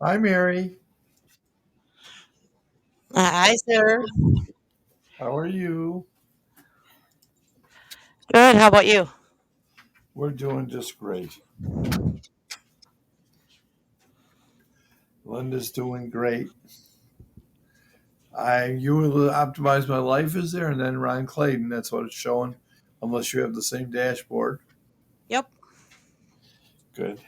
Hi, Mary. Hi, sir. How are you? Good. How about you? We're doing just great. Linda's doing great. You will optimize my life is there, and then Ron Clayton. That's what it's showing, unless you have the same dashboard. Yep. Good.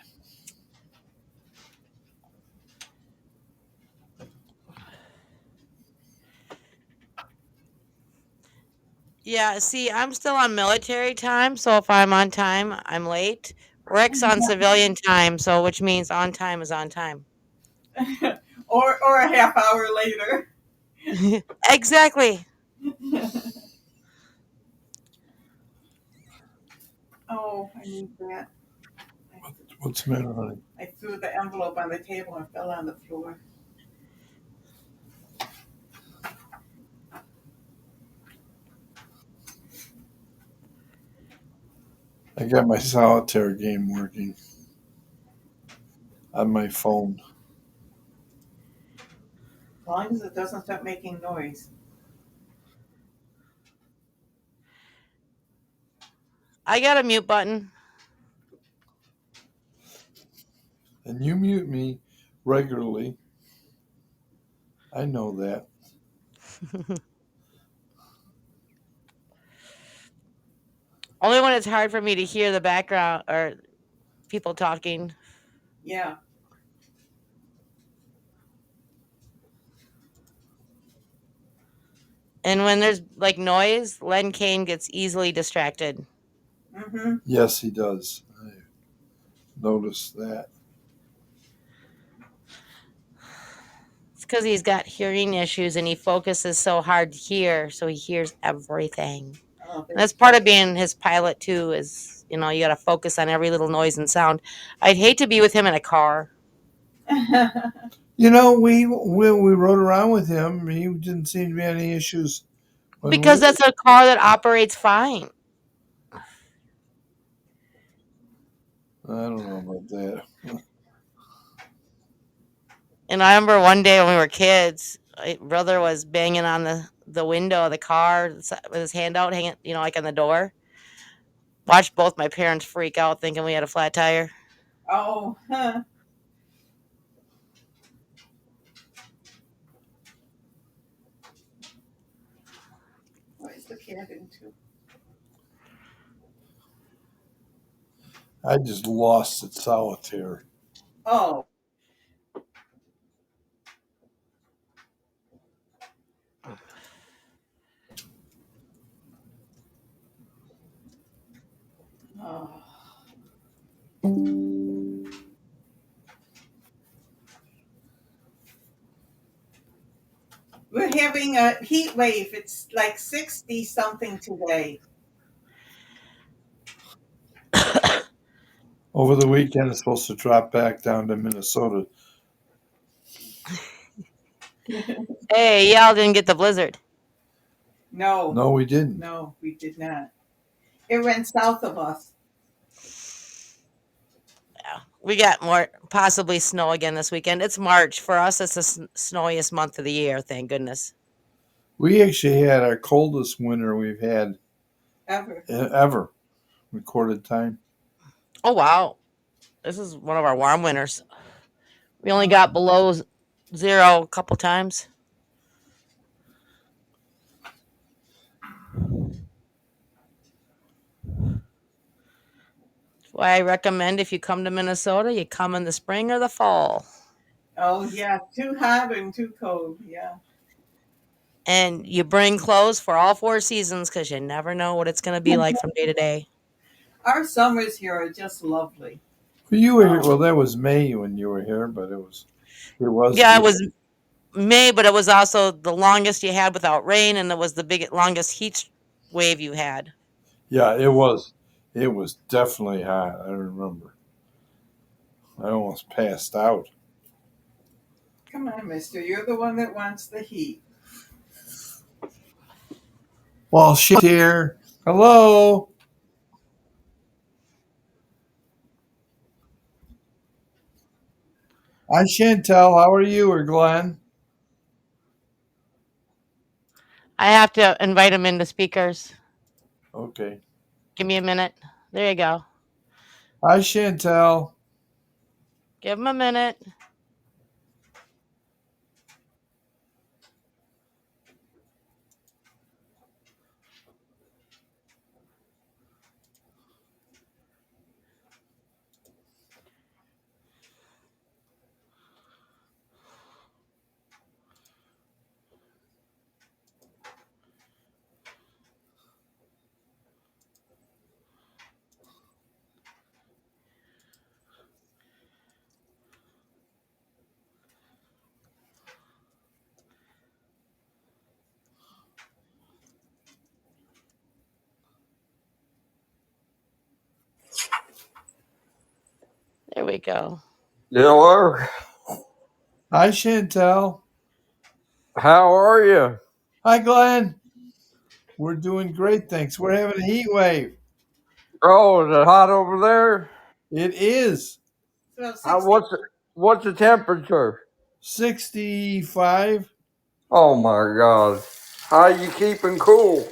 Yeah. See, I'm still on military time, so if I'm on time, I'm late. Rick's on civilian time, so which means on time is on time. or a half hour later. Exactly. Oh, I need that. What's the matter, honey? I threw the envelope on the table and fell on the floor. I got my solitaire game working on my phone. As long as it doesn't start making noise. I got a mute button. And you mute me regularly. I know that. Only when it's hard for me to hear the background or people talking. Yeah. And when there's like noise, Len Kaine gets easily distracted. Mm-hmm. Yes, he does. I noticed that. It's because he's got hearing issues and he focuses so hard to hear, so he hears everything. Oh, And that's part of being his pilot too. Is you got to focus on every little noise and sound. I'd hate to be with him in a car You know, we rode around with him. He didn't seem to be any issues when we. because that's a car that operates fine. I don't know about that. And I remember one day when we were kids, my brother was banging on the window of the car with his hand out, hanging, like on the door. Watched both my parents freak out, thinking we had a flat tire. oh, huh. What is the cat into? I just lost at solitaire. Oh. Oh. We're having a heat wave. It's like 60 something today. Over the weekend, it's supposed to drop back down to Minnesota. Hey, y'all didn't get the blizzard. No, No, we didn't. no, we did not. It went south of us. Yeah, we got more possibly snow again this weekend. It's March for us. It's the snowiest month of the year. Thank goodness. We actually had our coldest winter we've had Ever. ever recorded time. Oh wow, this is one of our warm winters. We only Oh. got below zero a couple times. Why I recommend if you come to Minnesota, you come in the spring or the fall, Oh, yeah, too hot and too cold. Yeah. and you bring clothes for all four seasons because you never know what it's going to be like from day to day. Our summers here are just lovely. Well, you were here. Oh, Well, that was May when you were here, but it was Yeah, it was May, but it was also the longest you had without rain, and it was the longest heat wave you had. yeah, it was definitely hot. I remember. I almost passed out. come on, mister. You're the one that wants the heat. Well, shit here. Hello. Hi, Chantel. How are you, or Glenn? I have to invite him into speakers. Okay. Give me a minute. There you go. Hi, Chantel. Give him a minute. There we go. Hello. Hi, Chantel. How are you? Hi, Glenn. We're doing great, thanks. We're having a heat wave. Oh, is it hot over there? It is So How, 60. what's the temperature? 65. Oh my God. How you keeping cool?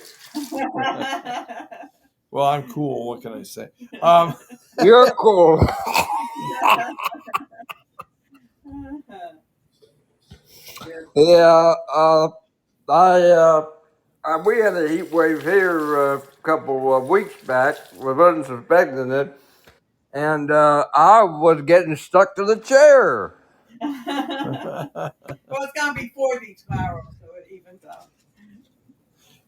Well, I'm cool. What can I say? Um, You're cool. Yeah. We had a heat wave here a couple of weeks back. We wasn't suspecting it, and I was getting stuck to the chair. Well, it's gonna be 40 tomorrow, so it evens out.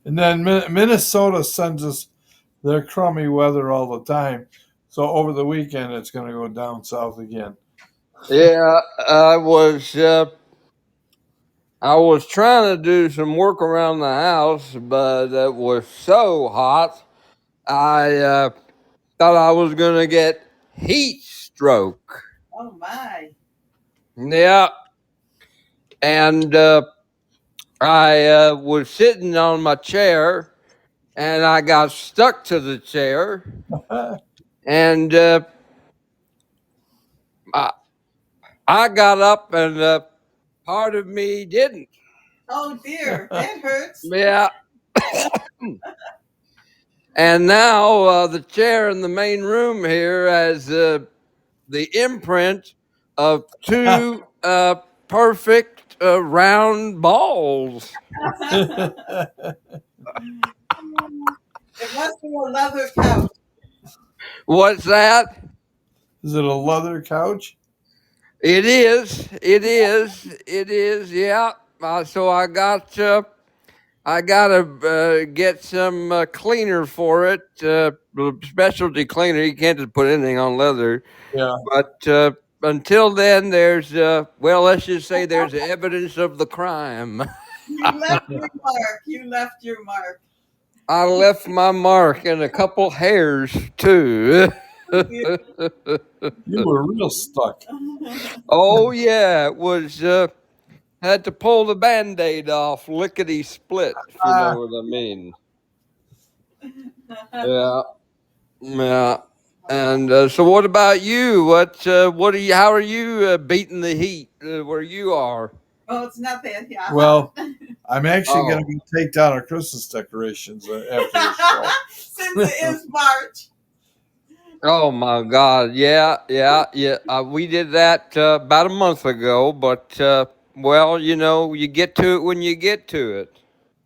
and then Minnesota sends us their crummy weather all the time. So over the weekend, it's going to go down south again. Yeah, I was trying to do some work around the house, but it was so hot. I thought I was going to get heat stroke. Oh my. Yeah. And I was sitting on my chair and I got stuck to the chair. And I, I got up and part of me didn't. Oh dear, that hurts. Yeah. And now the chair in the main room here has the imprint of two perfect round balls. It must be a leather couch. What's that? Is it a leather couch? It is. It is. It is. Yeah. So I gotta get some cleaner for it. Specialty cleaner. You can't just put anything on leather. Yeah. But until then, there's well, let's just say there's evidence of the crime. You left your mark. You left your mark. I left my mark and a couple hairs too. You were real stuck. Oh yeah, it was. Had to pull the Band-Aid off, lickety split, if you know Ah, what I mean. Yeah, yeah. And so, what about you? What are you? How are you beating the heat where you are? Oh, it's not that. Yeah. well, I'm actually going to Oh, go take down our Christmas decorations after the show. Since it is March. oh my God! Yeah, yeah, yeah. We did that about a month ago, but well, you get to it when you get to it.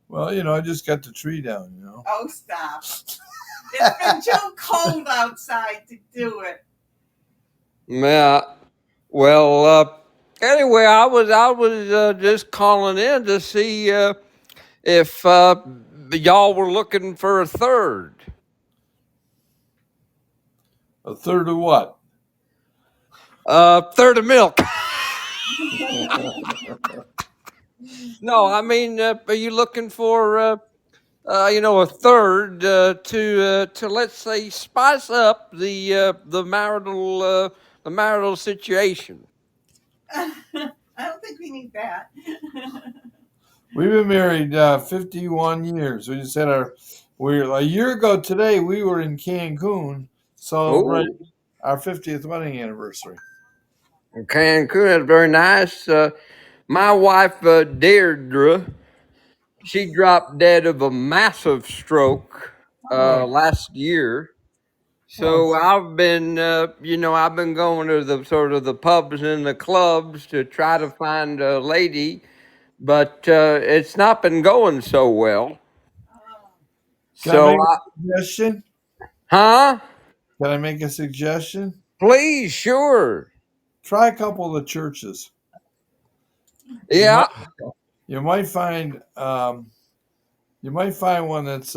Well, I just got the tree down. Oh, stop. It's been too cold outside to do it. Yeah. Well, anyway, I was just calling in to see if y'all were looking for a third. A third of what? Third of milk. No, I mean, are you looking for a third to let's say spice up the marital situation? I don't think we need that. We've been married 51 years. We just had a year ago today, we were in Cancun, celebrating Oh, our 50th wedding anniversary. Cancun is very nice. My wife, Deirdre, she dropped dead of a massive stroke Oh, last year. oh, So I've been, I've been going to the sort of the pubs and the clubs to try to find a lady, but it's not been going so well. can I So, make a suggestion? huh? Can I make a suggestion? Please, sure. Try a couple of the churches. You Yeah. might you might find one that's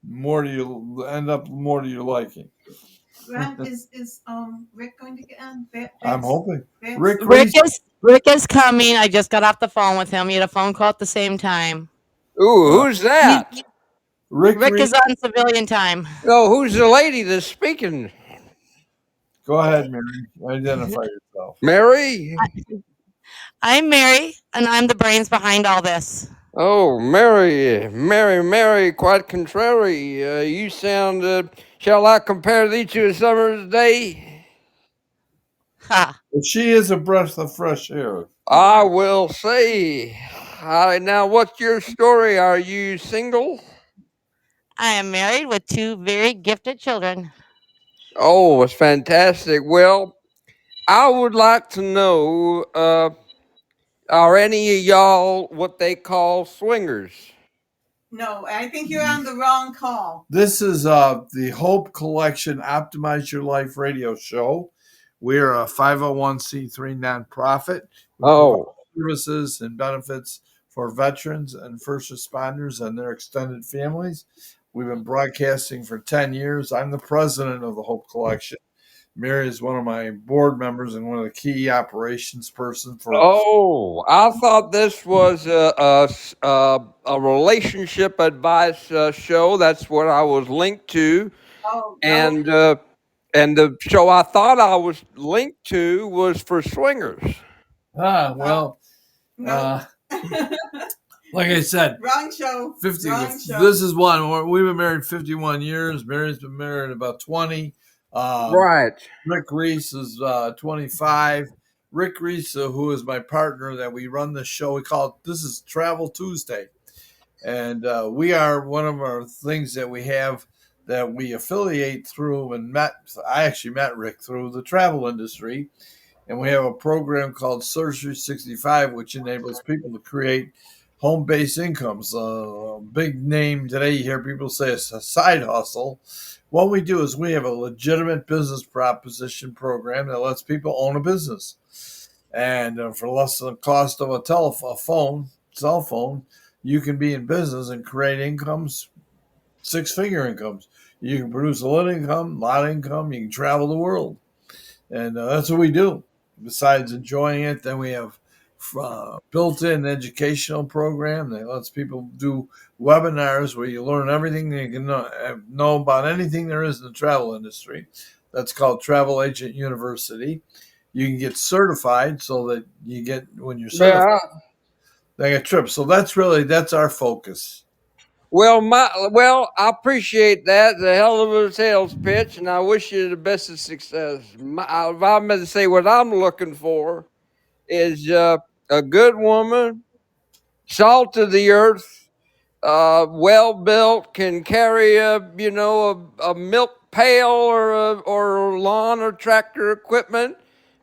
more to you end up more to your liking. Grant, is Rick going to get on? I'm hoping. Vince? Rick Reese. Rick is coming. I just got off the phone with him. We had a phone call at the same time. Ooh, Uh, who's that? Rick Rick Reese. is on civilian time. Oh, who's the lady that's speaking? Go ahead, Mary. Identify yourself. Mary? I'm Mary, and I'm the brains behind all this. Oh, Mary, quite contrary. You sound, shall I compare thee to a summer's day? Ha! But she is a breath of fresh air. I will say. Now, what's your story? Are you single? I am married with 2 very gifted children. Oh, it's fantastic. Well, I would like to know, are any of y'all what they call swingers? No, I think you're on the wrong call. This is the Hope Collection Optimize Your Life radio show. We're a 501c3 nonprofit. We provide Oh, services and benefits for veterans and first responders and their extended families. We've been broadcasting for 10 years. I'm the president of the Hope Collection. Mary is one of my board members and one of the key operations person for. oh! I thought this was a relationship advice show. That's what I was linked to, Oh, no. and the show I thought I was linked to was for swingers. Well, No. like I said, Wrong show. 50. Wrong show. This is one. We've been married 51 years. Mary's been married about 20. Right. Rick Reese is 25. Rick Reese, who is my partner, that we run the show. We call it, this is Travel Tuesday. And we are one of our things that we have that we affiliate through I actually met Rick through the travel industry. And we have a program called Surgery 65, which enables people to create home-based incomes. Big name today, you hear people say it's a side hustle. What we do is we have a legitimate business proposition program that lets people own a business. And for less than the cost of a cell phone, you can be in business and create incomes, 6-figure incomes. You can produce a little income, a lot of income. You can travel the world. And that's what we do. Besides enjoying it, then we have built-in educational program that lets people do webinars where you learn everything you can know about anything there is in the travel industry. That's called Travel Agent University. You can get certified so that you get, when you're certified, Yeah. they get trips. So that's our focus. Well, I appreciate that. It's a hell of a sales pitch, and I wish you the best of success. If I'm going to say what I'm looking for is a good woman, salt of the earth, well built, can carry a milk pail or lawn or tractor equipment.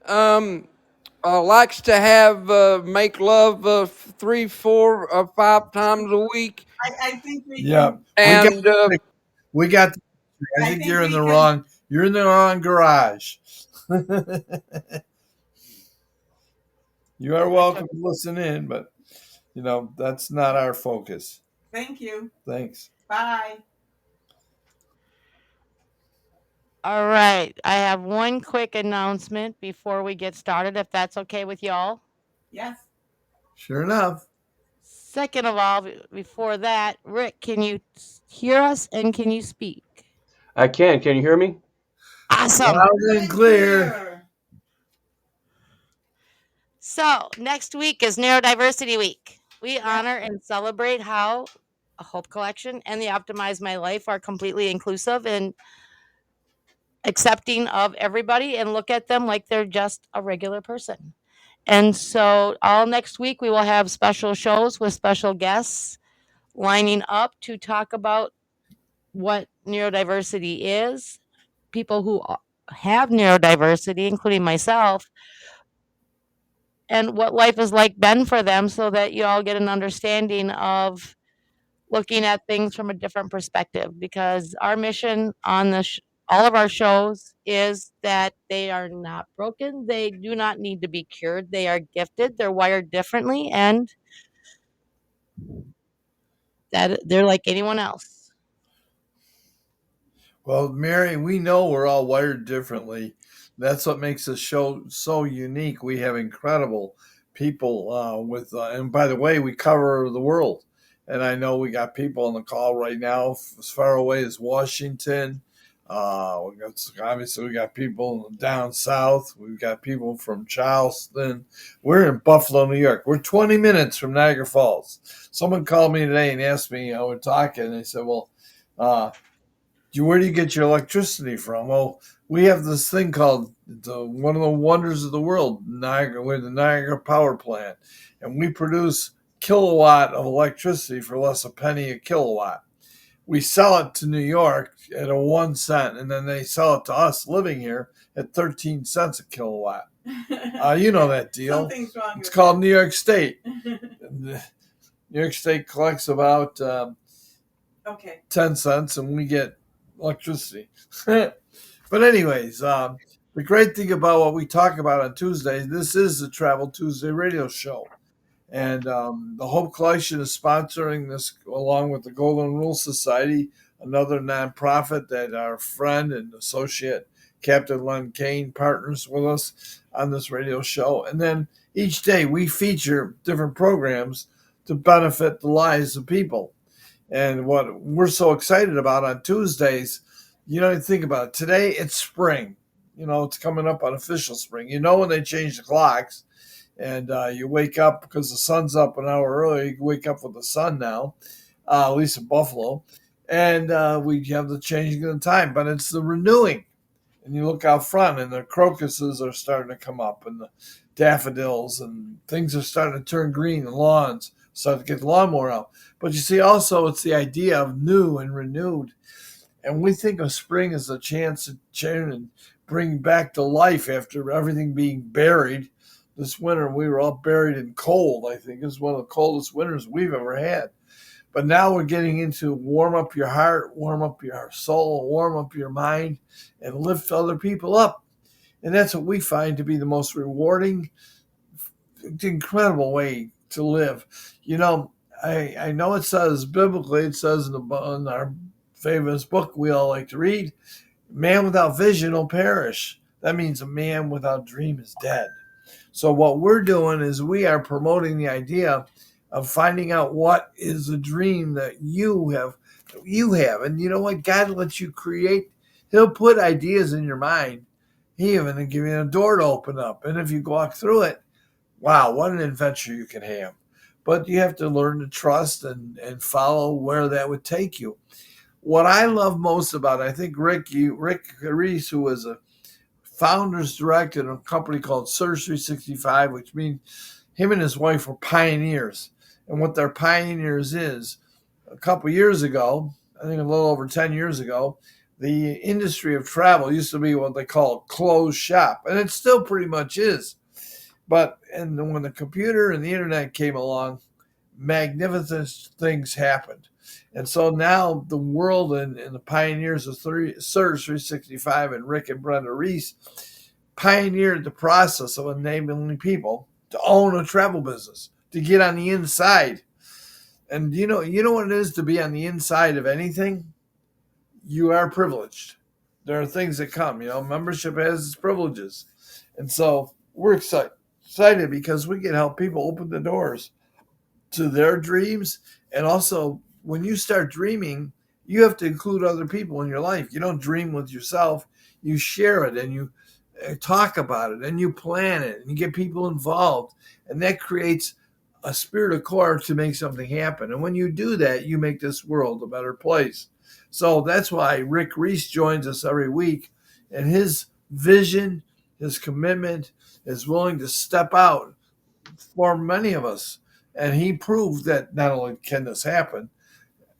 Likes to have make love 3, 4, 5 times a week, I think we Yeah, can. and we got. I I think think you're in we the can- wrong. You're in the wrong garage. You are welcome to listen in, but that's not our focus. Thank you. Thanks. Bye. All right. I have one quick announcement before we get started, if that's okay with y'all. Yes. Sure enough. Second of all, before that, Rick, can you hear us and can you speak? I can. Can you hear me? Awesome. Loud and clear. So, next week is Neurodiversity Week. We honor and celebrate how a Hope Collection and the Optimize My Life are completely inclusive and accepting of everybody and look at them like they're just a regular person. And so, all next week, we will have special shows with special guests lining up to talk about what neurodiversity is, people who have neurodiversity, including myself, and what life is like been for them so that you all get an understanding of looking at things from a different perspective, because our mission on all of our shows is that they are not broken, they do not need to be cured, they are gifted, they're wired differently, and that they're like anyone else. Well, Mary, we know we're all wired differently. That's what makes the show so unique. We have incredible people and by the way, we cover the world. And I know we got people on the call right now as far away as Washington. Obviously, we got people down south. We've got people from Charleston. We're in Buffalo, New York. We're 20 minutes from Niagara Falls. Someone called me today and asked me, we're talking, and they said, well, where do you get your electricity from? Well, we have this thing called one of the wonders of the world, Niagara. We're the Niagara Power Plant, and we produce kilowatt of electricity for less a penny a kilowatt. We sell it to New York at a 1 cent, and then they sell it to us living here at 13 cents a kilowatt. You know that deal. Something's wrong. It's called New York State. New York State collects about 10 cents, and we get electricity. But anyways, the great thing about what we talk about on Tuesdays, this is the Travel Tuesday radio show. And the Hope Collection is sponsoring this along with the Golden Rule Society, another nonprofit that our friend and associate Captain Len Kaine partners with us on this radio show. And then each day we feature different programs to benefit the lives of people. And what we're so excited about on Tuesdays, think about it. Today it's spring. It's coming up on official spring. When they change the clocks and you wake up because the sun's up an hour earlier, you wake up with the sun now, at least in Buffalo. And we have the changing of the time, but it's the renewing. And you look out front and the crocuses are starting to come up and the daffodils and things are starting to turn green. The lawns start to get the lawnmower out. But you see, also, it's the idea of new and renewed. And we think of spring as a chance to change and bring back to life after everything being buried. This winter, we were all buried in cold, I think. It's one of the coldest winters we've ever had. But now we're getting into warm up your heart, warm up your soul, warm up your mind, and lift other people up. And that's what we find to be the most rewarding, incredible way to live. I know it says biblically, it says in our famous book we all like to read, man without vision will perish. That means a man without dream is dead. So what we're doing is we are promoting the idea of finding out what is the dream that you have. And you know what? God lets you create. He'll put ideas in your mind. He even will give you a door to open up. And if you walk through it, wow, what an adventure you can have. But you have to learn to trust and follow where that would take you. What I love most about it, I think Rick Reese, who was a founder's director in a company called Surge 365, which means him and his wife were pioneers. And what their pioneers is, a couple years ago, I think a little over 10 years ago, the industry of travel used to be what they call closed shop. And it still pretty much is. But when the computer and the internet came along, magnificent things happened. And so now the world and the pioneers of Surge 365 and Rick and Brenda Reese pioneered the process of enabling people to own a travel business, to get on the inside. And you know what it is to be on the inside of anything? You are privileged. There are things that come, membership has its privileges. And so we're excited because we can help people open the doors to their dreams. And also, when you start dreaming, you have to include other people in your life. You don't dream with yourself. You share it and you talk about it and you plan it and you get people involved. And that creates a spirit of core to make something happen. And when you do that, you make this world a better place. So that's why Rick Reese joins us every week and his vision, his commitment, is willing to step out for many of us. And he proved that not only can this happen,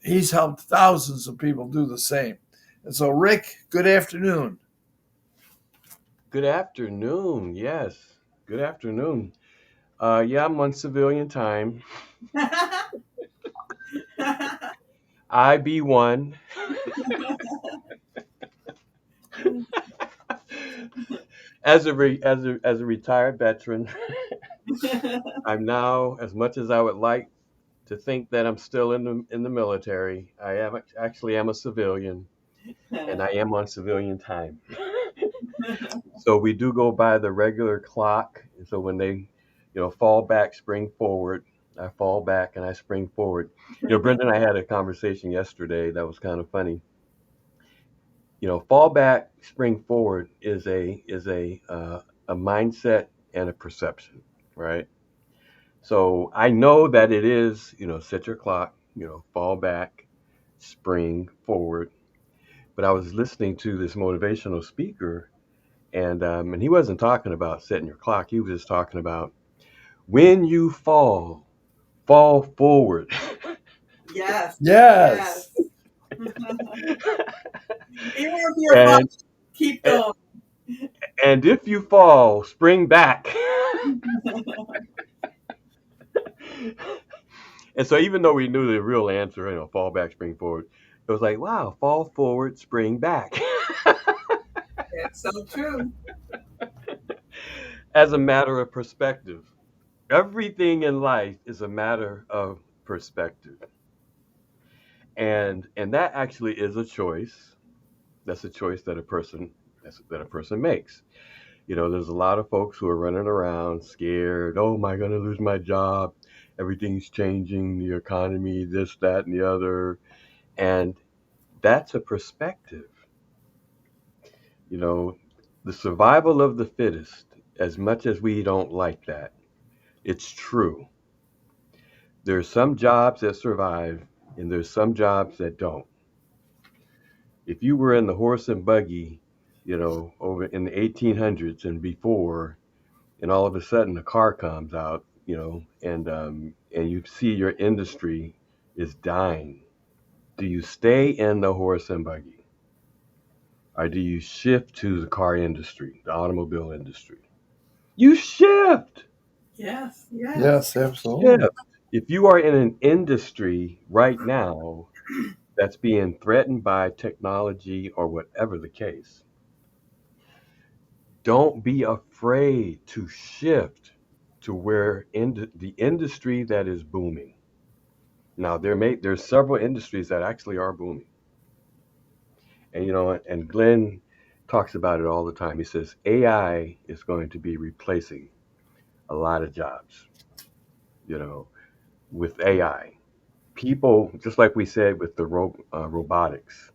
he's helped thousands of people do the same. And so, Rick, good afternoon. Good afternoon. Yes. Good afternoon. Yeah, I'm on civilian time. IB1. As a retired veteran, I'm now, as much as I would like to think that I'm still in the military, I am a civilian, and I am on civilian time. So we do go by the regular clock. And so when they, fall back, spring forward, I fall back and I spring forward. Brenda and I had a conversation yesterday that was kind of funny. Fall back, spring forward is a mindset and a perception, right? So I know that it is, set your clock, fall back, spring forward. But I was listening to this motivational speaker, and he wasn't talking about setting your clock. He was just talking about when you fall forward. Yes. Yes. Even if you're And, keep going. and if you fall, spring back. And so even though we knew the real answer, fall back, spring forward, it was like, wow, fall forward, spring back. It's so true. As a matter of perspective, everything in life is a matter of perspective. And that actually is a choice. That's a choice that a person makes. There's a lot of folks who are running around scared. Oh, am I going to lose my job? Everything's changing, the economy, this, that, and the other. And that's a perspective. The survival of the fittest, as much as we don't like that, it's true. There's some jobs that survive and there's some jobs that don't. If you were in the horse and buggy, over in the 1800s and before, and all of a sudden a car comes out, and you see your industry is dying, do you stay in the horse and buggy, or do you shift to the car industry, the automobile industry? You shift. Yes. Yes, absolutely. Shift. If you are in an industry right now that's being threatened by technology or whatever the case, don't be afraid to shift to where the industry that is booming. Now there's several industries that actually are booming, and Glenn talks about it all the time. He says AI is going to be replacing a lot of jobs. With AI, people, just like we said with the robotics,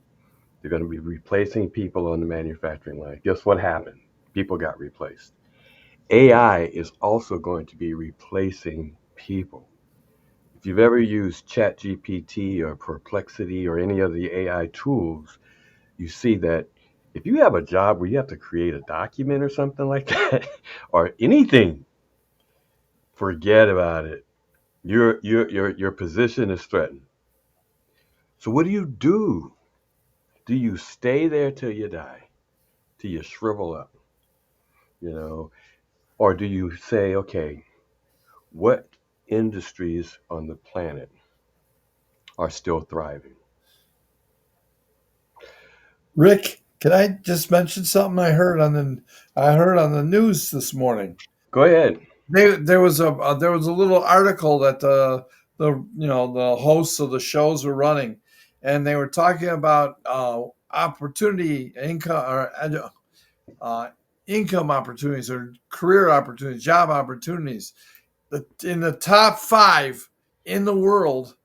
they're going to be replacing people on the manufacturing line. Guess what happened? People got replaced. AI is also going to be replacing people. If you've ever used ChatGPT or Perplexity or any of the AI tools, you see that if you have a job where you have to create a document or something like that, or anything, forget about it. Your position is threatened. So what do you do? Do you stay there till you die, till you shrivel up, you know, or do you say, okay, what industries on the planet are still thriving? Rick, can I just mention something I heard on the news this morning? Go ahead. There was a little article that the hosts of the shows were running, and they were talking about opportunity income or income opportunities or career opportunities, job opportunities. In the top 5 in the world,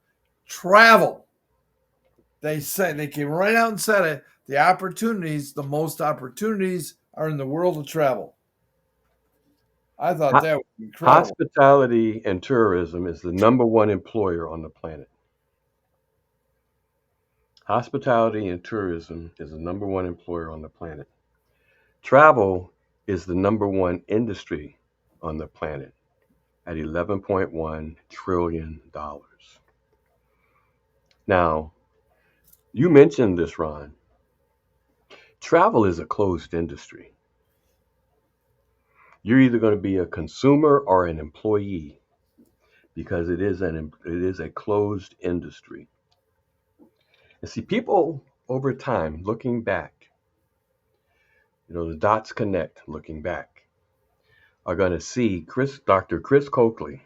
travel. They came right out and said it. The most opportunities are in the world of travel. I thought Ho- that was incredible. Hospitality and tourism is the number one employer on the planet. Hospitality and tourism is the number one employer on the planet. Travel is the number one industry on the planet at $11.1 trillion. Now, you mentioned this, Ron. Travel is a closed industry. You're either going to be a consumer or an employee because it is a closed industry. And see, people over time, looking back, the dots connect. Looking back, are going to see Dr. Chris Coakley,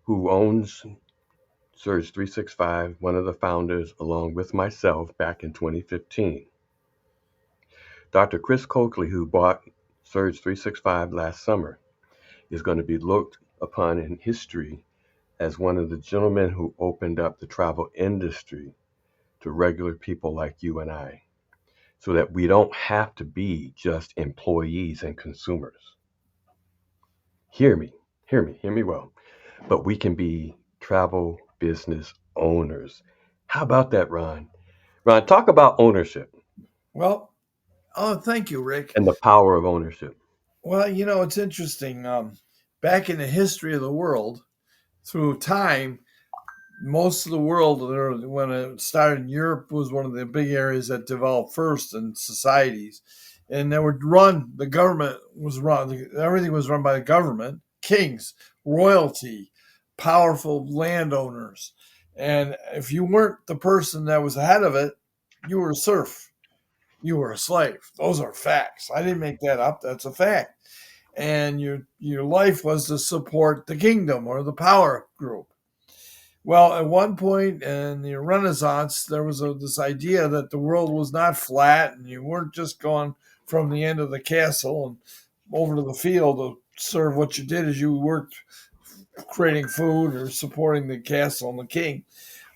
who owns Surge 365, one of the founders, along with myself, back in 2015. Dr. Chris Coakley, who bought Surge 365 last summer, is going to be looked upon in history as one of the gentlemen who opened up the travel industry to regular people like you and I, so that we don't have to be just employees and consumers. Hear me well. But we can be travel business owners. How about that, Ron? Ron, talk about ownership Well, thank you, Rick. and the power of ownership. Well, it's interesting. Back in the history of the world, through time, most of the world, when it started in Europe, was one of the big areas that developed first in societies. And the government was run, everything was run by the government, kings, royalty, powerful landowners. And if you weren't the person that was ahead of it, you were a serf, you were a slave. Those are facts. I didn't make that up. That's a fact. And your life was to support the kingdom or the power group. Well, at one point in the Renaissance, there was this idea that the world was not flat, and you weren't just going from the end of the castle and over to the field to serve. What you did is you worked creating food or supporting the castle and the king.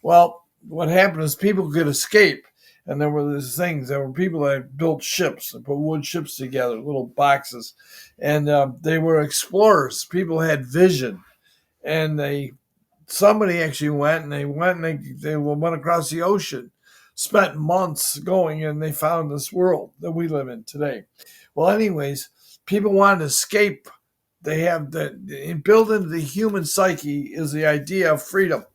Well, what happened is people could escape, and there were these things. There were people that built ships and put wood ships together, little boxes, and they were explorers. People had vision, and somebody actually went and they went across the ocean, spent months going, and they found this world that we live in today. Well, anyways, people wanted to escape. They have built into the human psyche is the idea of freedom,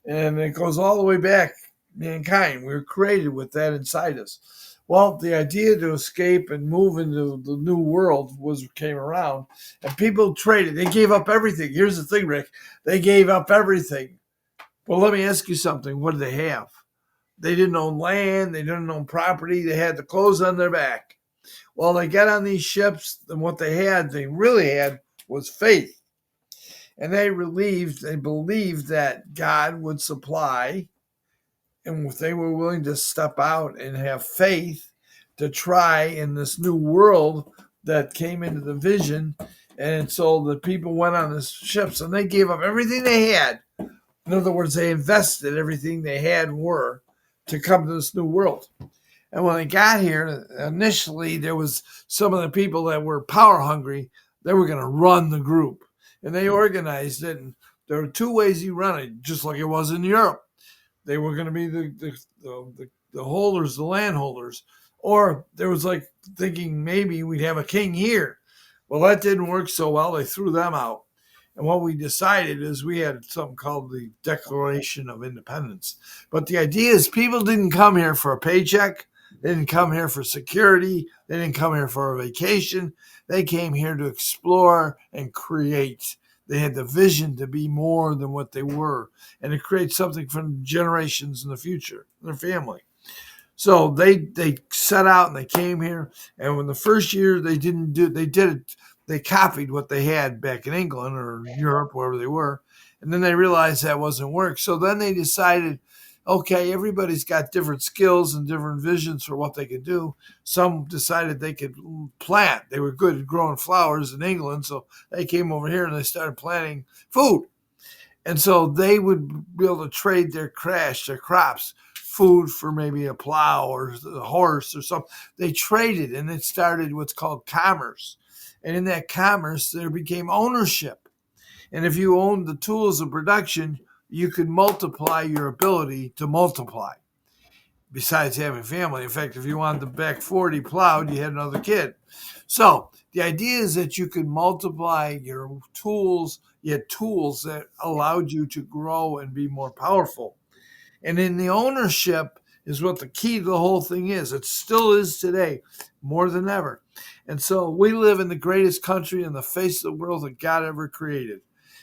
and it goes all the way back. Mankind, we were created with that inside us. Well, the idea to escape and move into the new world came around, and people traded. They gave up everything. Here's the thing, Rick. They gave up everything. Well, let me ask you something. What did they have? They didn't own land. They didn't own property. They had the clothes on their back. Well, they got on these ships, and what they really had, was faith. And they believed that God would supply, and if they were willing to step out and have faith to try in this new world that came into the vision. And so the people went on the ships and they gave up everything they had. In other words, they invested everything they had to come to this new world. And when they got here, initially there was some of the people that were power hungry. They were going to run the group, and they organized it. And there were two ways you run it, just like it was in Europe. They were going to be the holders, the landholders, or there was like thinking maybe we'd have a king here. Well, that didn't work so well. They threw them out. And what we decided is we had something called the Declaration of Independence. But the idea is people didn't come here for a paycheck. They didn't come here for security. They didn't come here for a vacation. They came here to explore and create. They had the vision to be more than what they were and to create something for generations in the future, their family. So they set out and they came here. And when the first year they copied what they had back in England or Europe, wherever they were. And then they realized that wasn't work. So then they decided, okay, everybody's got different skills and different visions for what they could do. Some decided they could plant. They were good at growing flowers in England, so they came over here and they started planting food. And so they would be able to trade their crops, food for maybe a plow or a horse or something. They traded, and it started what's called commerce. And in that commerce, there became ownership. And if you owned the tools of production, you could multiply your ability to multiply. besides having family. In fact, if you wanted the back 40 plowed, you had another kid. So the idea is that you could multiply your tools. You had tools that allowed you to grow and be more powerful. And in the ownership is what the key to the whole thing is. It still is today, more than ever. And so we live in the greatest country in the face of the world that God ever created.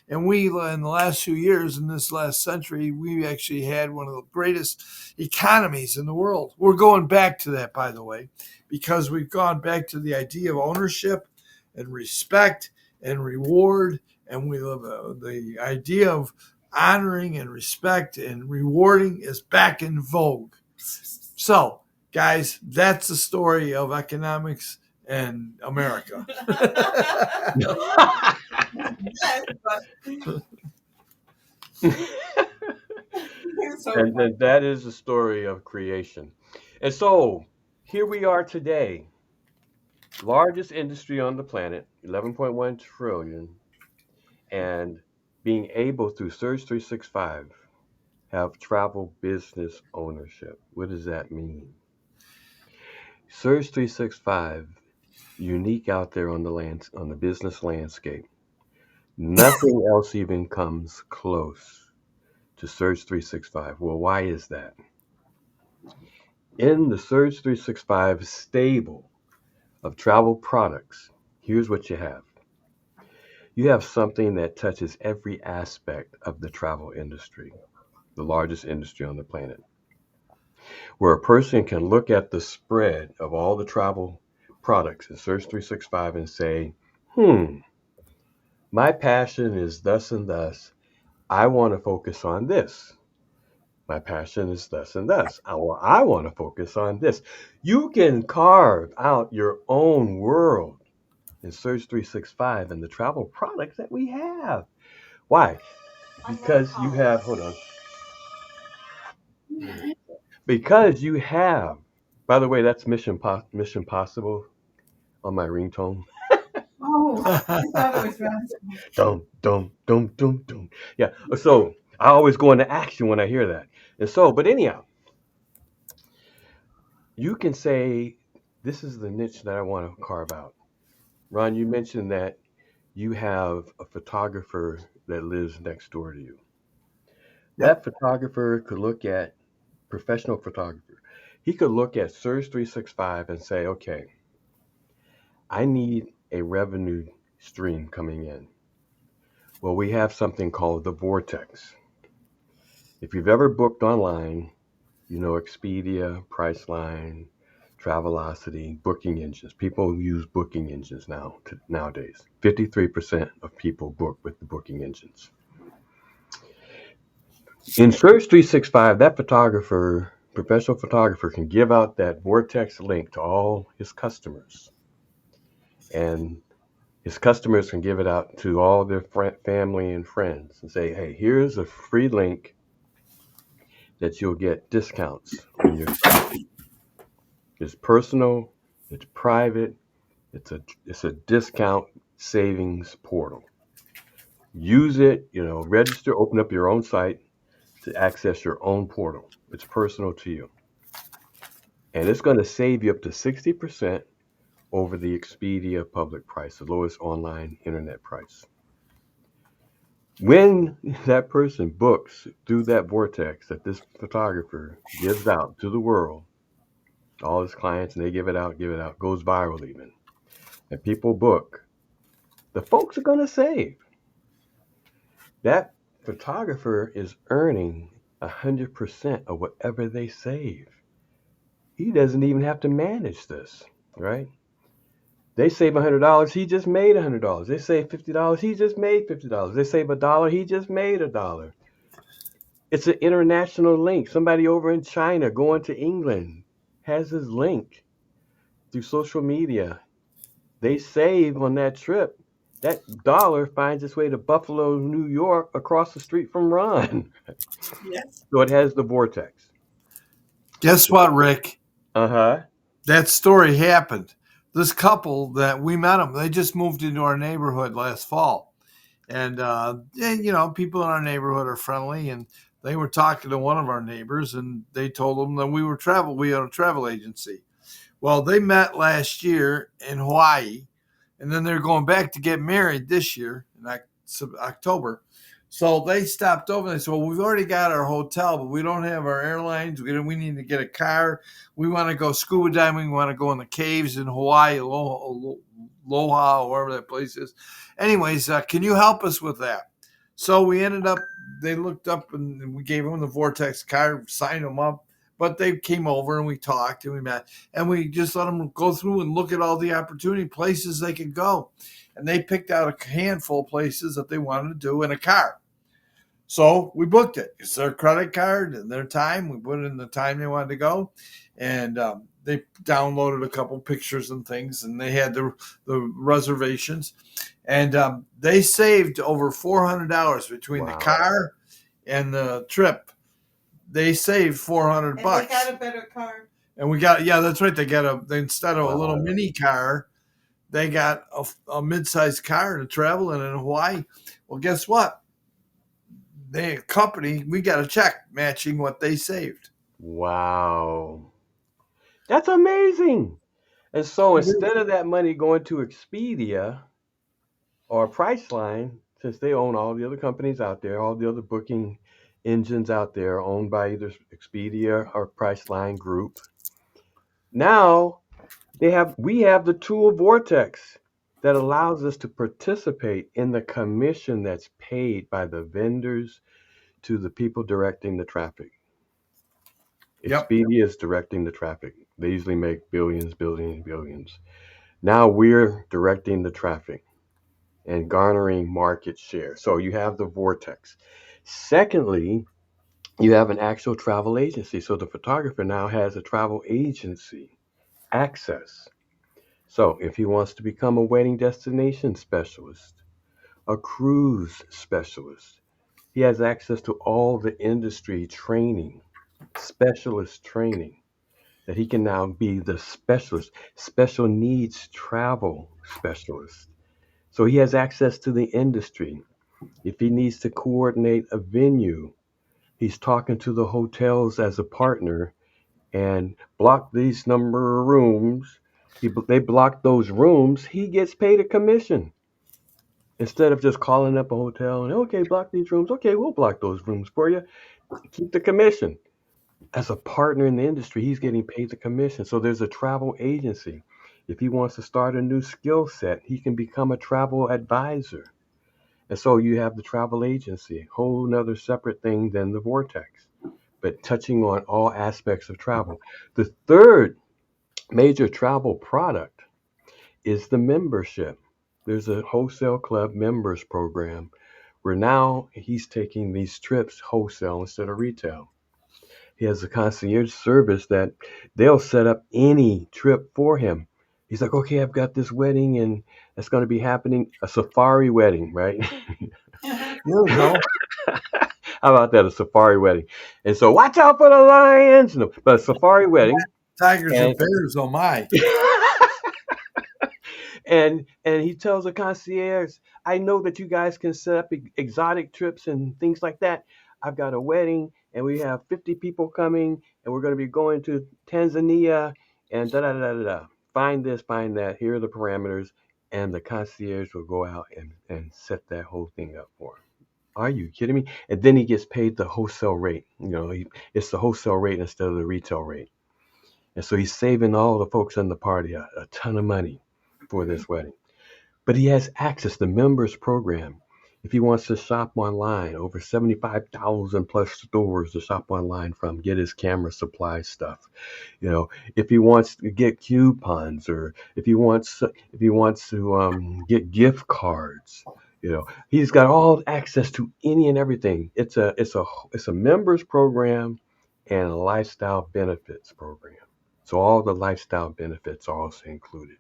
And we, in the last few years, in this last century, we actually had one of the greatest economies in the world. We're going back to that, by the way, because we've gone back to the idea of ownership and respect and reward. And we live the idea of honoring and respect and rewarding is back in vogue. So, guys, that's the story of economics and America. Yes, but so And that is the story of creation. And so here we are today, largest industry on the planet, 11.1 trillion, and being able through Surge 365 have travel business ownership. What does that mean? Surge 365, unique out there on the business landscape. Nothing else even comes close to Surge 365. Well, why is that? In the Surge 365 stable of travel products, here's what you have. You have something that touches every aspect of the travel industry, the largest industry on the planet, where a person can look at the spread of all the travel products in Surge 365 and say, my passion is thus and thus. I want to focus on this. My passion is thus and thus. I want to focus on this. You can carve out your own world in Surge 365 and the travel products that we have. Why? Because you have, hold on. Because you have, by the way, that's Mission Possible on my ringtone. oh, I thought it was Ransom. Dum, dum, dum, dum, dum. Yeah. So I always go into action when I hear that. And so, but anyhow, you can say, this is the niche that I want to carve out. Ron, you mentioned that you have a photographer that lives next door to you. That photographer could look at, professional photographer, he could look at Surge 365 and say, okay, I need a revenue stream coming in. Well, we have something called the Vortex. If you've ever booked online, you know Expedia, Priceline, Travelocity, booking engines. People use booking engines nowadays. 53% of people book with the booking engines. In Surge 365, that photographer, professional photographer, can give out that Vortex link to all his customers. And his customers can give it out to all their family and friends and say, hey, here's a free link that you'll get discounts on your travel. It's personal, it's private, it's a discount savings portal. Use it, register, open up your own site to access your own portal. It's personal to you. And it's going to save you up to 60% over the Expedia public price, the lowest online internet price. When that person books through that Vortex that this photographer gives out to the world, all his clients, and they give it out, goes viral even, and people book, the folks are going to save. That photographer is earning 100% of whatever they save. He doesn't even have to manage this, right? They save $100, he just made $100. They save $50, he just made $50. They save $1, he just made $1. It's an international link. Somebody over in China going to England has his link through social media. They save on that trip. That dollar finds its way to Buffalo, New York, across the street from Ron. Yes. So it has the Vortex. Guess what, Rick? Uh-huh. That story happened. This couple that we met them, they just moved into our neighborhood last fall. And, people in our neighborhood are friendly. And they were talking to one of our neighbors, and they told them that we had a travel agency. Well, they met last year in Hawaii, and then they're going back to get married this year in October. So they stopped over and they said, well, we've already got our hotel, but we don't have our airlines. We need to get a car. We want to go scuba diving. We want to go in the caves in Hawaii, Aloha, wherever that place is. Anyways, can you help us with that? So we ended up, they looked up and we gave them the Vortex card, signed them up. But they came over and we talked and we met and we just let them go through and look at all the opportunity places they could go. And they picked out a handful of places that they wanted to do in a car. So we booked it. It's their credit card and their time. We put in the time they wanted to go. And they downloaded a couple pictures and things, and they had the reservations. And they saved over $400 between the car and the trip. They saved $400. And they got a better car. And we got, that's right. They instead of a little mini car, they got a mid-sized car to travel in Hawaii. Well, guess what? We got a check matching what they saved. Wow. That's amazing. And so instead of that money going to Expedia or Priceline, since they own all the other companies out there, all the other booking engines out there owned by either Expedia or Priceline Group, now we have the tool Vortex that allows us to participate in the commission that's paid by the vendors to the people directing the traffic. Expedia is directing the traffic. They usually make billions. Now we're directing the traffic and garnering market share. So you have the Vortex. Secondly, you have an actual travel agency. So the photographer now has a travel agency access. So if he wants to become a wedding destination specialist, a cruise specialist, he has access to all the industry training, specialist training, that he can now be the specialist, special needs travel specialist. So he has access to the industry. If he needs to coordinate a venue, he's talking to the hotels as a partner and block these number of rooms. They block those rooms. He gets paid a commission. Instead of just calling up a hotel and, okay, block these rooms. Okay, we'll block those rooms for you. Keep the commission. As a partner in the industry, he's getting paid the commission. So there's a travel agency. If he wants to start a new skill set, he can become a travel advisor. And so you have the travel agency, a whole nother separate thing than the Vortex, but touching on all aspects of travel. The third major travel product is the membership. There's a wholesale club members program where now he's taking these trips wholesale instead of retail. He has a concierge service that they'll set up any trip for him. He's like, okay, I've got this wedding and it's going to be happening, a safari wedding, right? There we go. How about that, a safari wedding? And so watch out for the lions. No, but a safari wedding. Tigers and bears, oh my. And he tells the concierge, I know that you guys can set up exotic trips and things like that. I've got a wedding and we have 50 people coming and we're going to be going to Tanzania and da-da-da-da-da. Find this, find that. Here are the parameters. And the concierge will go out and set that whole thing up for him. Are you kidding me? And then he gets paid the wholesale rate. It's the wholesale rate instead of the retail rate. And so he's saving all the folks in the party a ton of money for this wedding. But he has access to the members program. If he wants to shop online, over 75,000 plus stores to shop online from, get his camera supply stuff. If he wants to get coupons, or if he wants to get gift cards, he's got all access to any and everything. It's a members program and a lifestyle benefits program. So all the lifestyle benefits are also included.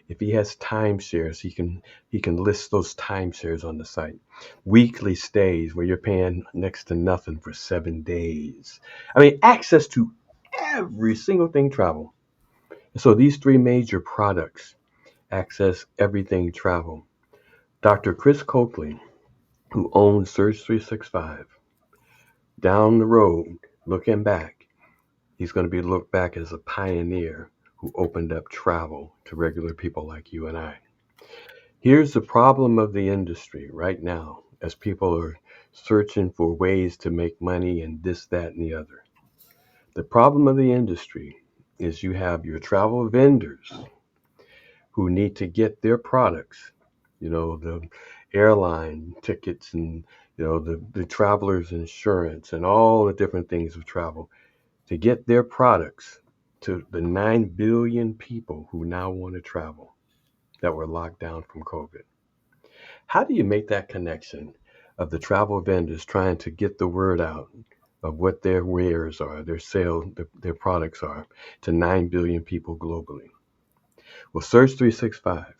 If he has timeshares, he can list those timeshares on the site. Weekly stays where you're paying next to nothing for 7 days. I mean, access to every single thing travel. So these three major products access everything travel. Dr. Chris Coakley, who owns Surge 365, Down the road, looking back, he's going to be looked back as a pioneer who opened up travel to regular people like you and I. Here's the problem of the industry right now as people are searching for ways to make money and this, that, and the other. The problem of the industry is you have your travel vendors who need to get their products, the airline tickets and, the traveler's insurance and all the different things of travel to get their products to the 9 billion people who now want to travel that were locked down from COVID. How do you make that connection of the travel vendors trying to get the word out of what their wares are, their sales, their products are to 9 billion people globally? Well, Search 365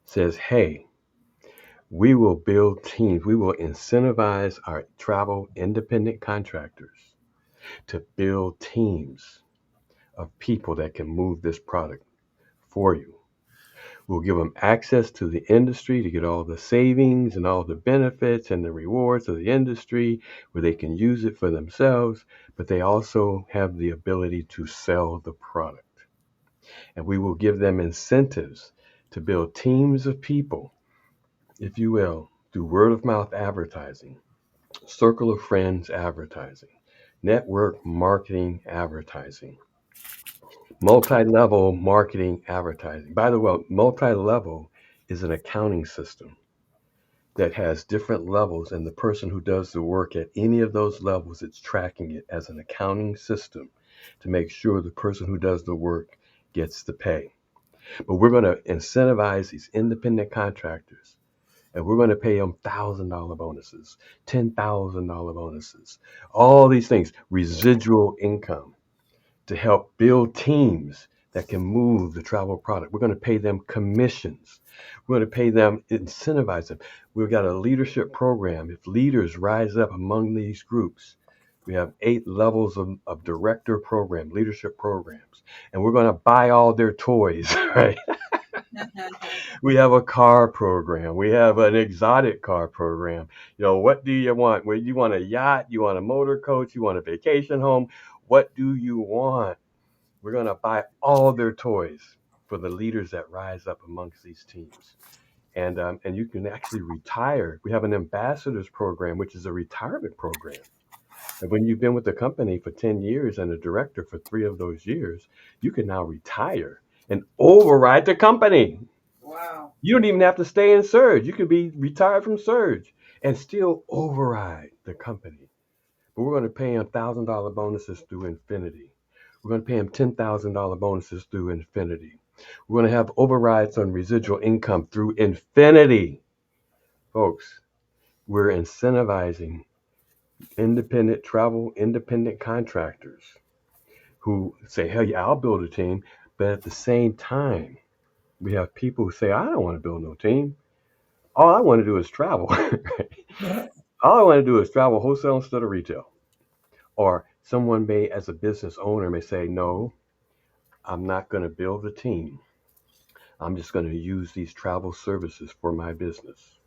says, hey, we will build teams. We will incentivize our travel independent contractors to build teams of people that can move this product for you. We'll give them access to the industry to get all the savings and all the benefits and the rewards of the industry where they can use it for themselves, but they also have the ability to sell the product. And we will give them incentives to build teams of people, if you will, through word of mouth advertising, circle of friends advertising, network marketing advertising, multi-level marketing advertising. By the way, multi-level is an accounting system that has different levels, and the person who does the work at any of those levels, it's tracking it as an accounting system to make sure the person who does the work gets the pay. But we're going to incentivize these independent contractors, and we're going to pay them $1,000 bonuses, $10,000 bonuses, all these things, residual income, to help build teams that can move the travel product. We're going to pay them commissions. We're going to pay them, incentivize them. We've got a leadership program. If leaders rise up among these groups, we have 8 levels of director program, leadership programs, and we're going to buy all their toys, right? We have a car program. We have an exotic car program. What do you want? Well, you want a yacht? You want a motor coach? You want a vacation home? What do you want? We're going to buy all their toys for the leaders that rise up amongst these teams. And you can actually retire. We have an ambassadors program, which is a retirement program. And when you've been with the company for 10 years and a director for 3 of those years, you can now retire and override the company. Wow. You don't even have to stay in Surge. You can be retired from Surge and still override the company. But we're going to pay them $1,000 bonuses through infinity. We're going to pay them $10,000 bonuses through infinity. We're going to have overrides on residual income through infinity. Folks, we're incentivizing independent contractors who say, hey, I'll build a team. But at the same time, we have people who say, I don't want to build no team. All I want to do is travel. All I want to do is travel wholesale instead of retail. Or someone may, as a business owner, may say, no, I'm not going to build a team. I'm just going to use these travel services for my business.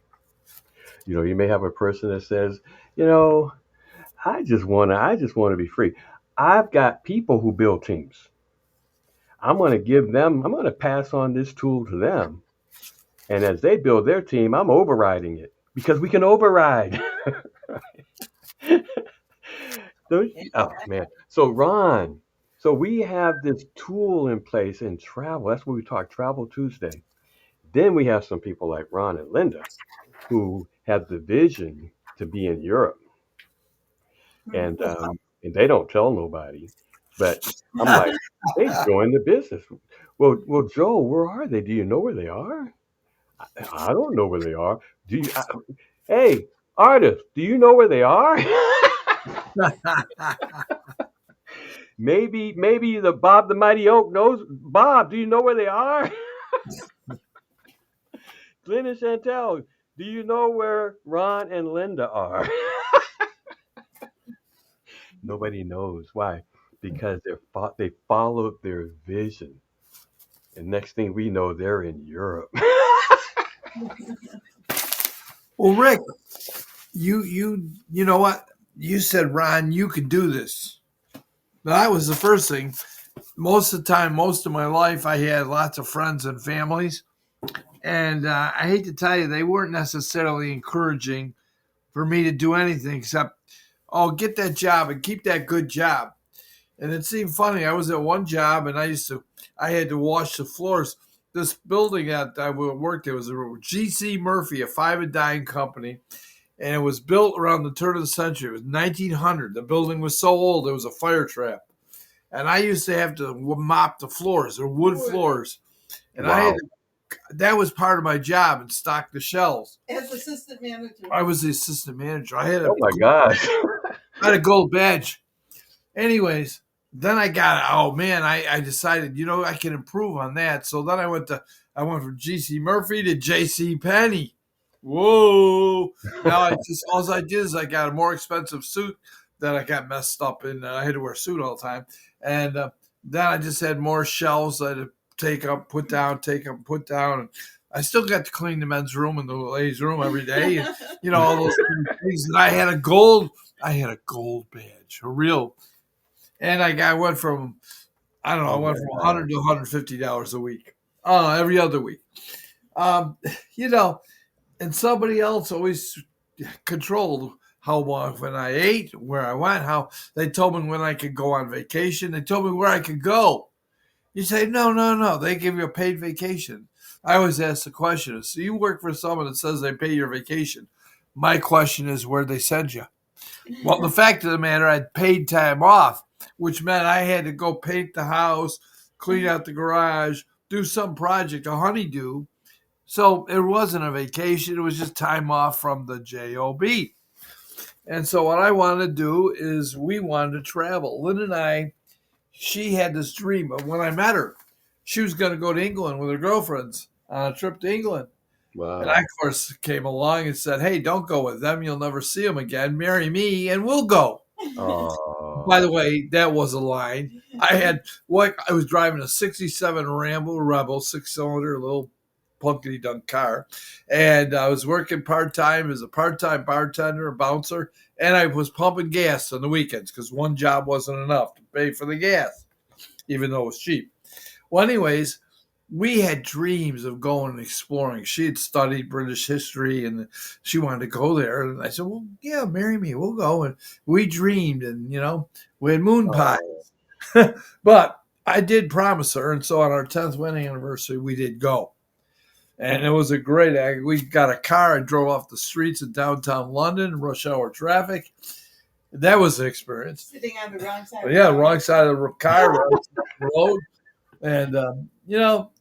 You may have a person that says, I just want to be free. I've got people who build teams. I'm going to pass on this tool to them. And as they build their team, I'm overriding it because we can override. Oh, man. So, Ron, we have this tool in place in travel. That's what we talk Travel Tuesday. Then we have some people like Ron and Linda who have the vision to be in Europe. And they don't tell nobody. But I'm like, they join the business. Well, Joel, where are they? Do you know where they are? I don't know where they are. Hey, artist, do you know where they are? Maybe the Bob the Mighty Oak knows. Bob, do you know where they are? Glenn and Chantel, do you know where Ron and Linda are? Nobody knows. Why? Because they followed their vision. And next thing we know, they're in Europe. Well, Rick, you know what? you said, Ron, you can do this. Now, that was the first thing. Most of the time, most of my life, I had lots of friends and families. And I hate to tell you, they weren't necessarily encouraging for me to do anything except, oh, get that job and keep that good job. And it seemed funny. I was at one job and I had to wash the floors. This building that I worked at was a G.C. Murphy, a five and dime company. And it was built around the turn of the century. It was 1900. The building was so old, it was a fire trap. And I used to have to mop the floors, or wood floors. And Wow. that was part of my job, and stock the shelves. As assistant manager. I was the assistant manager. I Oh my gosh. had a gold badge. Anyways, then I decided, I can improve on that. So then I went from GC Murphy to JC Penney. Whoa. Now all I did is I got a more expensive suit that I got messed up in. I had to wear a suit all the time. And then I just had more shelves I had to take up, put down, take up, put down. And I still got to clean the men's room and the ladies' room every day. And, all those things. And I had a gold badge, a real. And I went from, I don't know, I went from $100 to $150 a week, every other week. And somebody else always controlled how often I ate, where I went, how they told me when I could go on vacation. They told me where I could go. You say, no. They give you a paid vacation. I always ask the question, so you work for someone that says they pay your vacation. My question is, where'd they send you? Well, the fact of the matter, I'd paid time off, which meant I had to go paint the house, clean out the garage, do some project, a honeydew. So it wasn't a vacation. It was just time off from the job. And so what I wanted to do is we wanted to travel. Lynn and I, she had this dream of when I met her, she was going to go to England with her girlfriends on a trip to England. Wow. And I, of course, came along and said, hey, don't go with them. You'll never see them again. Marry me and we'll go. By the way, that was a line. I was driving a 67 Rambo Rebel, 6-cylinder, little plunkety dunk car. And I was working part-time as a part-time bartender, a bouncer. And I was pumping gas on the weekends because one job wasn't enough to pay for the gas, even though it was cheap. Well, anyways, we had dreams of going and exploring. She had studied British history and she wanted to go there. And I said, well, yeah, marry me. We'll go. And we dreamed and, we had moon pies. But I did promise her. And so on our 10th wedding anniversary, we did go. And it was a great act. We got a car and drove off the streets of downtown London, rush hour traffic. That was an experience. Sitting on the wrong side. Wrong side of the car, road. And,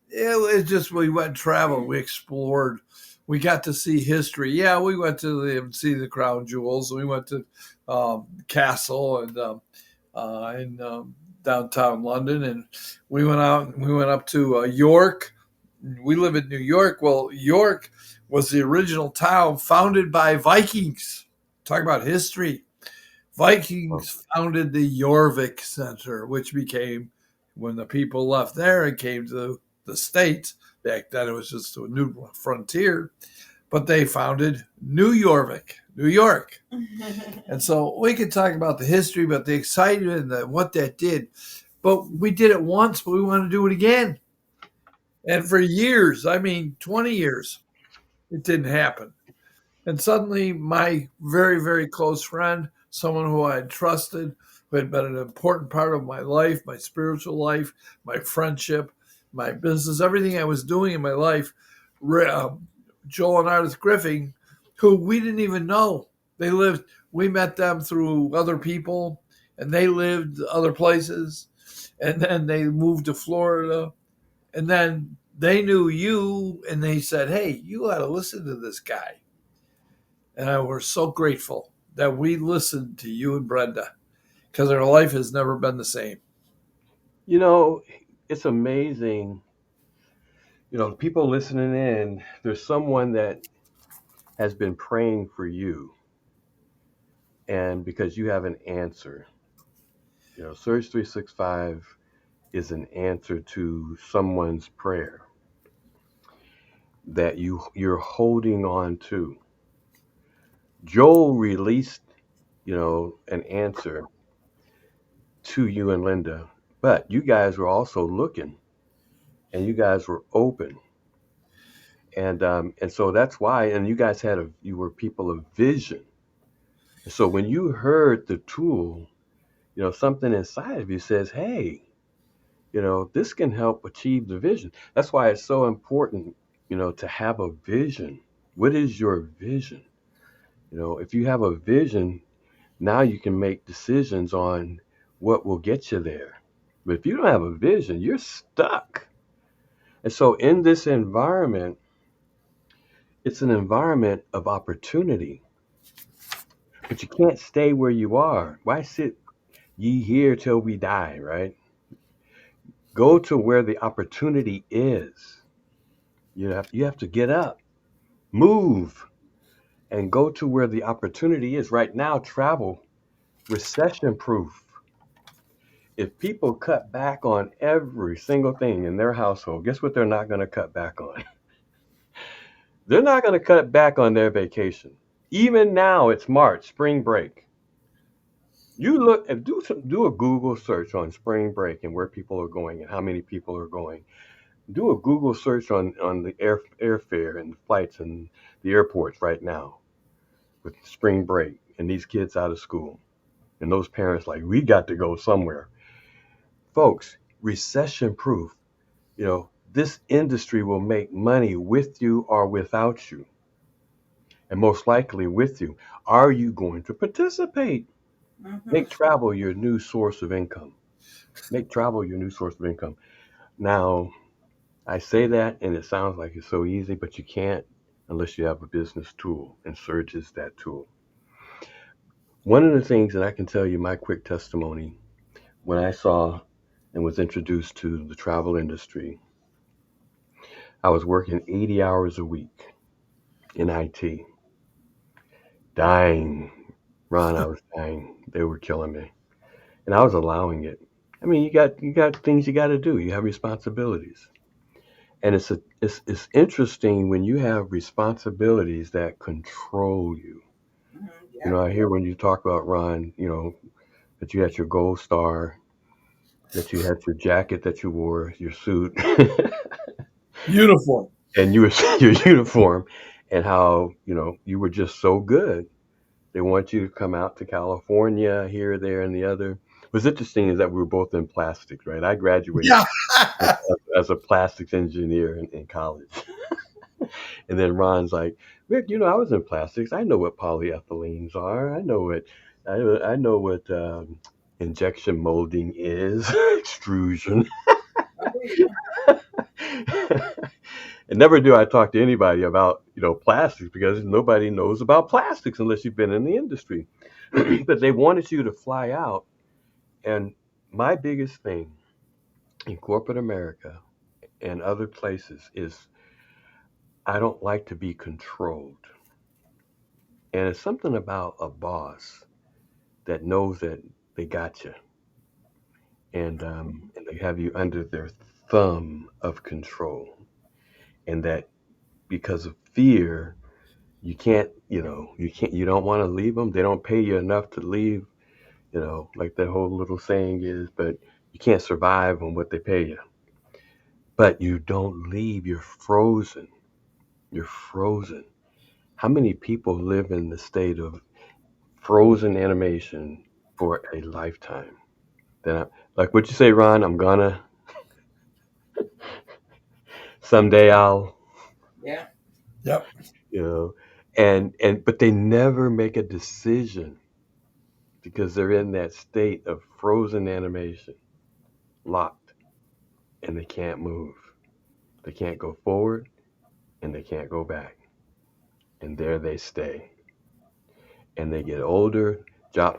it just, we went and traveled. We explored. We got to see history. Yeah, we went to see the crown jewels. We went to Castle and in downtown London. And we went out and we went up to York. We live in New York. Well, York was the original town founded by Vikings. Talk about history. Vikings founded the Jorvik Center, which became, when the people left there and came to the States, back then it was just a new frontier, but they founded New Jorvik, New York. And so we could talk about the history, about the excitement and what that did. But we did it once, but we want to do it again. And for years, 20 years, it didn't happen. And suddenly my very, very close friend, someone who I had trusted, who had been an important part of my life, my spiritual life, my friendship, my business, everything I was doing in my life, Joel and Ardith Griffin, who we didn't even know. We met them through other people, and they lived other places. And then they moved to Florida. And then they knew you, and they said, hey, you ought to listen to this guy. And we're so grateful that we listened to you and Brenda, because our life has never been the same. It's amazing. People listening in, there's someone that has been praying for you. And because you have an answer, Surge 365 is an answer to someone's prayer that you're holding on to. Joel released an answer to you and Linda, but you guys were also looking, and you guys were open, and so that's why. And you guys you were people of vision. So when you heard the tool, something inside of you says, "Hey, this can help achieve the vision." That's why it's so important, to have a vision. What is your vision? If you have a vision, now you can make decisions on what will get you there. But if you don't have a vision, you're stuck. And so in this environment, it's an environment of opportunity. But you can't stay where you are. Why sit ye here till we die, right? Go to where the opportunity is. You have to get up, move, and go to where the opportunity is. Right now, travel, recession proof. If people cut back on every single thing in their household, guess what they're not going to cut back on? They're not going to cut back on their vacation. Even now, it's March, spring break. You look and do a Google search on spring break and where people are going and how many people are going. Do a Google search on the airfare and flights and the airports right now with spring break and these kids out of school and those parents like, we got to go somewhere. Folks, recession proof. This industry will make money with you or without you, and most likely with you. Are you going to participate? Mm-hmm. Make travel your new source of income. Make travel your new source of income. Now, I say that and it sounds like it's so easy, but you can't unless you have a business tool, and Surge is that tool. One of the things that I can tell you, my quick testimony, when I saw and was introduced to the travel industry, I was working 80 hours a week in IT, dying. Ron, I was dying. They were killing me, and I was allowing it. I mean, you got things you got to do. You have responsibilities, and it's interesting when you have responsibilities that control you. Mm-hmm. Yeah. I hear when you talk about Ron, that you had your gold star, that you had your jacket that you wore, your suit, Uniform. and your uniform, and how you were just so good. They want you to come out to California, here, there, and the other. What's interesting is that we were both in plastics, right? I graduated Yeah. as a plastics engineer in college. And then Ron's like, Rick, I was in plastics. I know what polyethylenes are. I know what injection molding is, extrusion. Oh, yeah. And never do I talk to anybody about, plastics, because nobody knows about plastics unless you've been in the industry. But they wanted you to fly out. And my biggest thing in corporate America and other places is I don't like to be controlled. And it's something about a boss that knows that they got you, and they have you under their thumb of control, and that because of fear, you don't want to leave them. They don't pay you enough to leave, like that whole little saying is, but you can't survive on what they pay you. But you don't leave. You're frozen. You're frozen. How many people live in the state of frozen animation for a lifetime? Like what you say, Ron, I'm gonna someday I'll, Yeah. Yep. you know, and but they never make a decision because they're in that state of frozen animation, locked, and they can't move. They can't go forward and they can't go back. And there they stay. And they get older.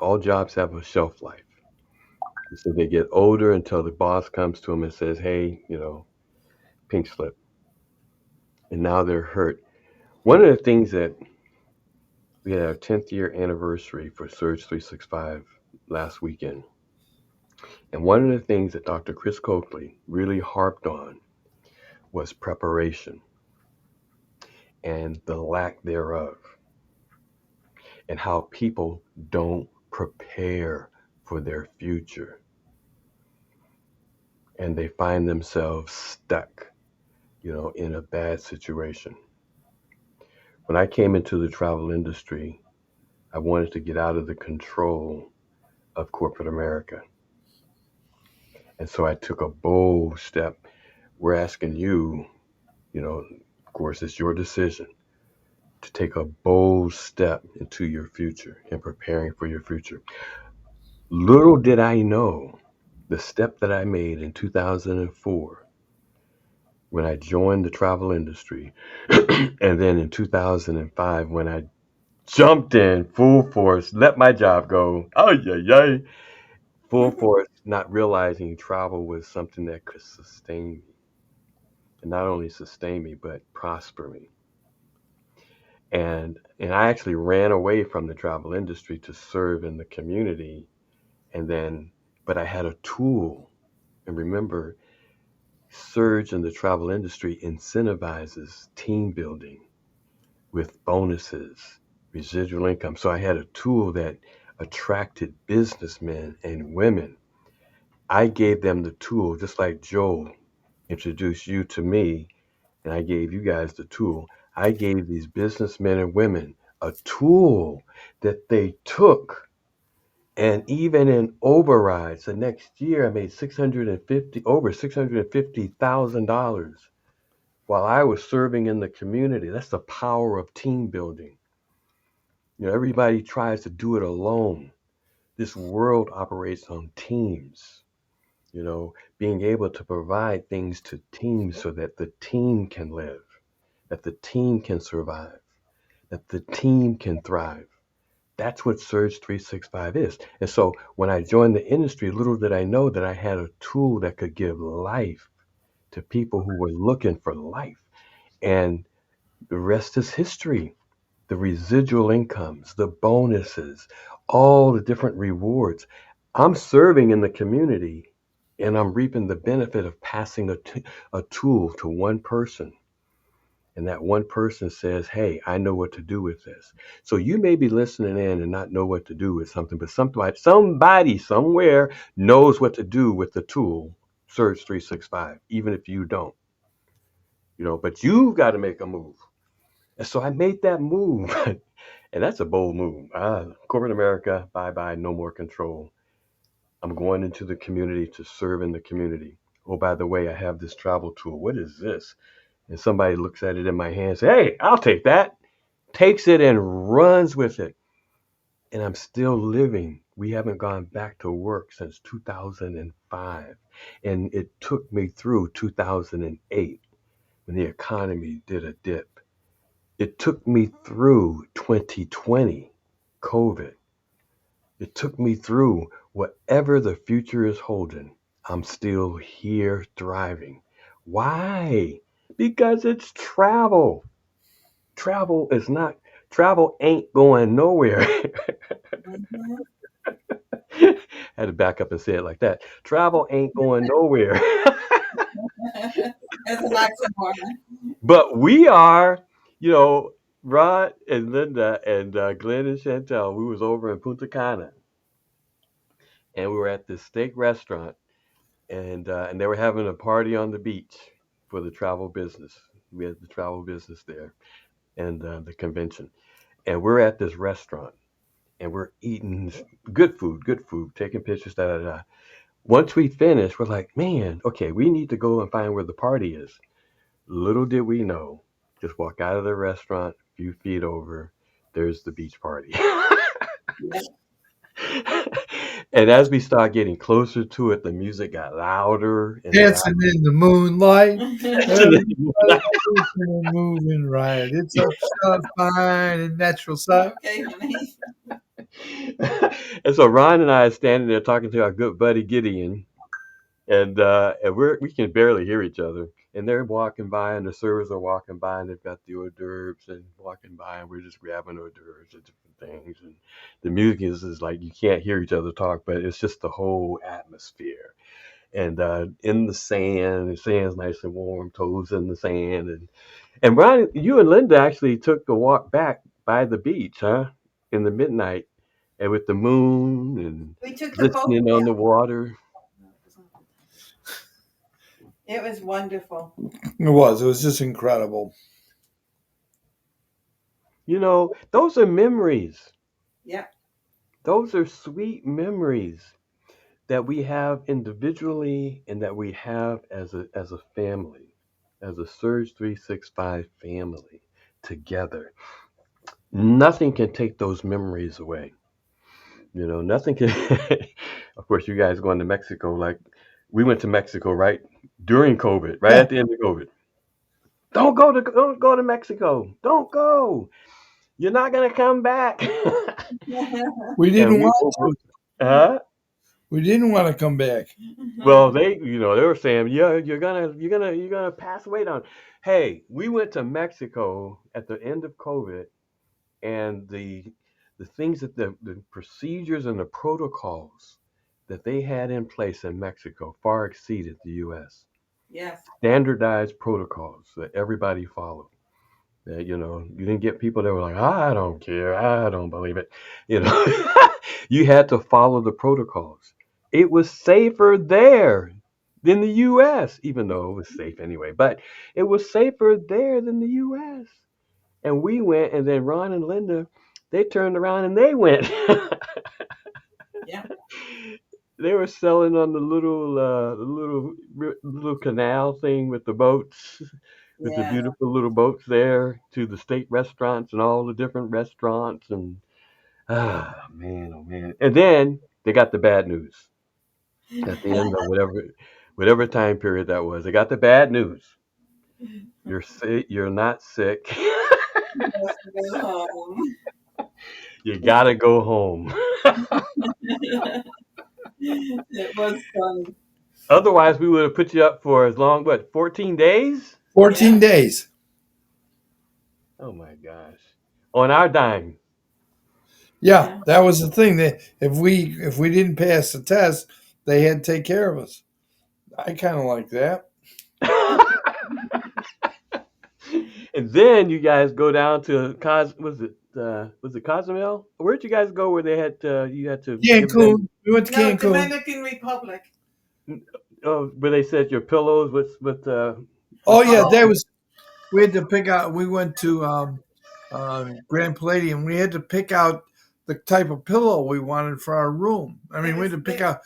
All jobs have a shelf life. So they get older until the boss comes to them and says, hey, pink slip. And now they're hurt. One of the things that we had our 10th year anniversary for Surge 365 last weekend. And one of the things that Dr. Chris Coakley really harped on was preparation and the lack thereof, and how people don't prepare for their future. And they find themselves stuck, in a bad situation. When I came into the travel industry, I wanted to get out of the control of corporate America. And so I took a bold step. We're asking you, of course, it's your decision to take a bold step into your future and preparing for your future. Little did I know the step that I made in 2004 when I joined the travel industry, and then in 2005 when I jumped in full force, let my job go. Oh, yeah, yeah. Full force, not realizing travel was something that could sustain me. And not only sustain me, but prosper me. And I actually ran away from the travel industry to serve in the community. But I had a tool. And remember, surge in the travel industry incentivizes team building with bonuses, residual income. So I had a tool that attracted businessmen and women. I gave them the tool, just like Joel introduced you to me, and I gave you guys the tool. I gave these businessmen and women a tool that they took. And even in overrides, the next year I made over $650,000 while I was serving in the community. That's the power of team building. Everybody tries to do it alone. This world operates on teams. Being able to provide things to teams so that the team can live, that the team can survive, that the team can thrive. That's what Surge 365 is. And so when I joined the industry, little did I know that I had a tool that could give life to people who were looking for life. And the rest is history. The residual incomes, the bonuses, all the different rewards. I'm serving in the community and I'm reaping the benefit of passing a tool to one person. And that one person says, hey, I know what to do with this. So you may be listening in and not know what to do with something, but somebody somewhere knows what to do with the tool, Surge 365, even if you don't. But you've got to make a move. And so I made that move. And that's a bold move. Corporate America, bye-bye, no more control. I'm going into the community to serve in the community. Oh, by the way, I have this travel tool. What is this? And somebody looks at it in my hand and says, hey, I'll take that. Takes it and runs with it. And I'm still living. We haven't gone back to work since 2005. And it took me through 2008 when the economy did a dip. It took me through 2020, COVID. It took me through whatever the future is holding. I'm still here thriving. Why? Because it's travel. Travel ain't going nowhere. I had to back up and say it like that. Travel ain't going nowhere. That's a lot more. But we are, Rod and Linda and Glenn and Chantel, we was over in Punta Cana. And we were at this steak restaurant. And they were having a party on the beach for the travel business. We had the travel business there and the convention. And we're at this restaurant. And we're eating good food, taking pictures, da, da, da. Once we finish, we're like, man, okay, we need to go and find where the party is. Little did we know, just walk out of the restaurant, a few feet over, there's the beach party. And as we start getting closer to it, the music got louder. And dancing in the moonlight. Moving right. It's a fine and natural sight. Okay, honey. And so Ron and I are standing there talking to our good buddy Gideon, and we can barely hear each other. And they're walking by, and the servers are walking by, and they've got the hors d'oeuvres and walking by, and we're just grabbing hors d'oeuvres and different things. And the music is like you can't hear each other talk, but it's just the whole atmosphere. And in the sand's nice and warm, toes in the sand. And Ron, you and Linda actually took a walk back by the beach, huh? In the midnight. and with the moon and We took the boat glistening on down. the water. It was wonderful. It was just incredible. You know, those are memories. Yeah. Those are sweet memories that we have individually and that we have as a family, as a Surge 365 family together. Nothing can take those memories away. You know, nothing can. Of course, you guys going to Mexico, like we went to Mexico right during COVID, right Yeah. at the end of COVID. Don't go to Mexico. Don't go. You're not gonna come back. We And didn't we want over, to. huh? We didn't want to come back. Well, they were saying, yeah, you're gonna pass away down. Hey, we went to Mexico at the end of COVID, and the things that the procedures and the protocols that they had in place in Mexico far exceeded the U.S. Yes. Standardized protocols that everybody followed. That, you know, you didn't get people that were like, I don't care, I don't believe it. You know, you had to follow the protocols. It was safer there than the U.S., even though it was safe anyway. But it was safer there than the U.S. And we went, and then Ron and Linda, they turned around and they went. Yeah. They were selling on the little canal thing with the boats, with the Yeah. beautiful little boats there, to the state restaurants and all the different restaurants, and man, oh man. And then they got the bad news at the end of whatever time period that was. They got the bad news. You're sick. You're not sick. Go home. You gotta go home. It was fun. Otherwise, we would have put you up for as long, what, 14 days? 14 Yeah. days. Oh my gosh. On our dime. Yeah, Yeah. that was the thing. That if we didn't pass the test, they had to take care of us. I kind of like that. And then you guys go down to was it Cozumel? Where'd you guys go where they had you had to give them Cancun. We went to No, Cancun. Dominican Republic. where they said your pillows with Oh yeah, Oh. that was. We had to pick out. We went to Grand Palladium. We had to pick out the type of pillow we wanted for our room. I mean, we had to pick out.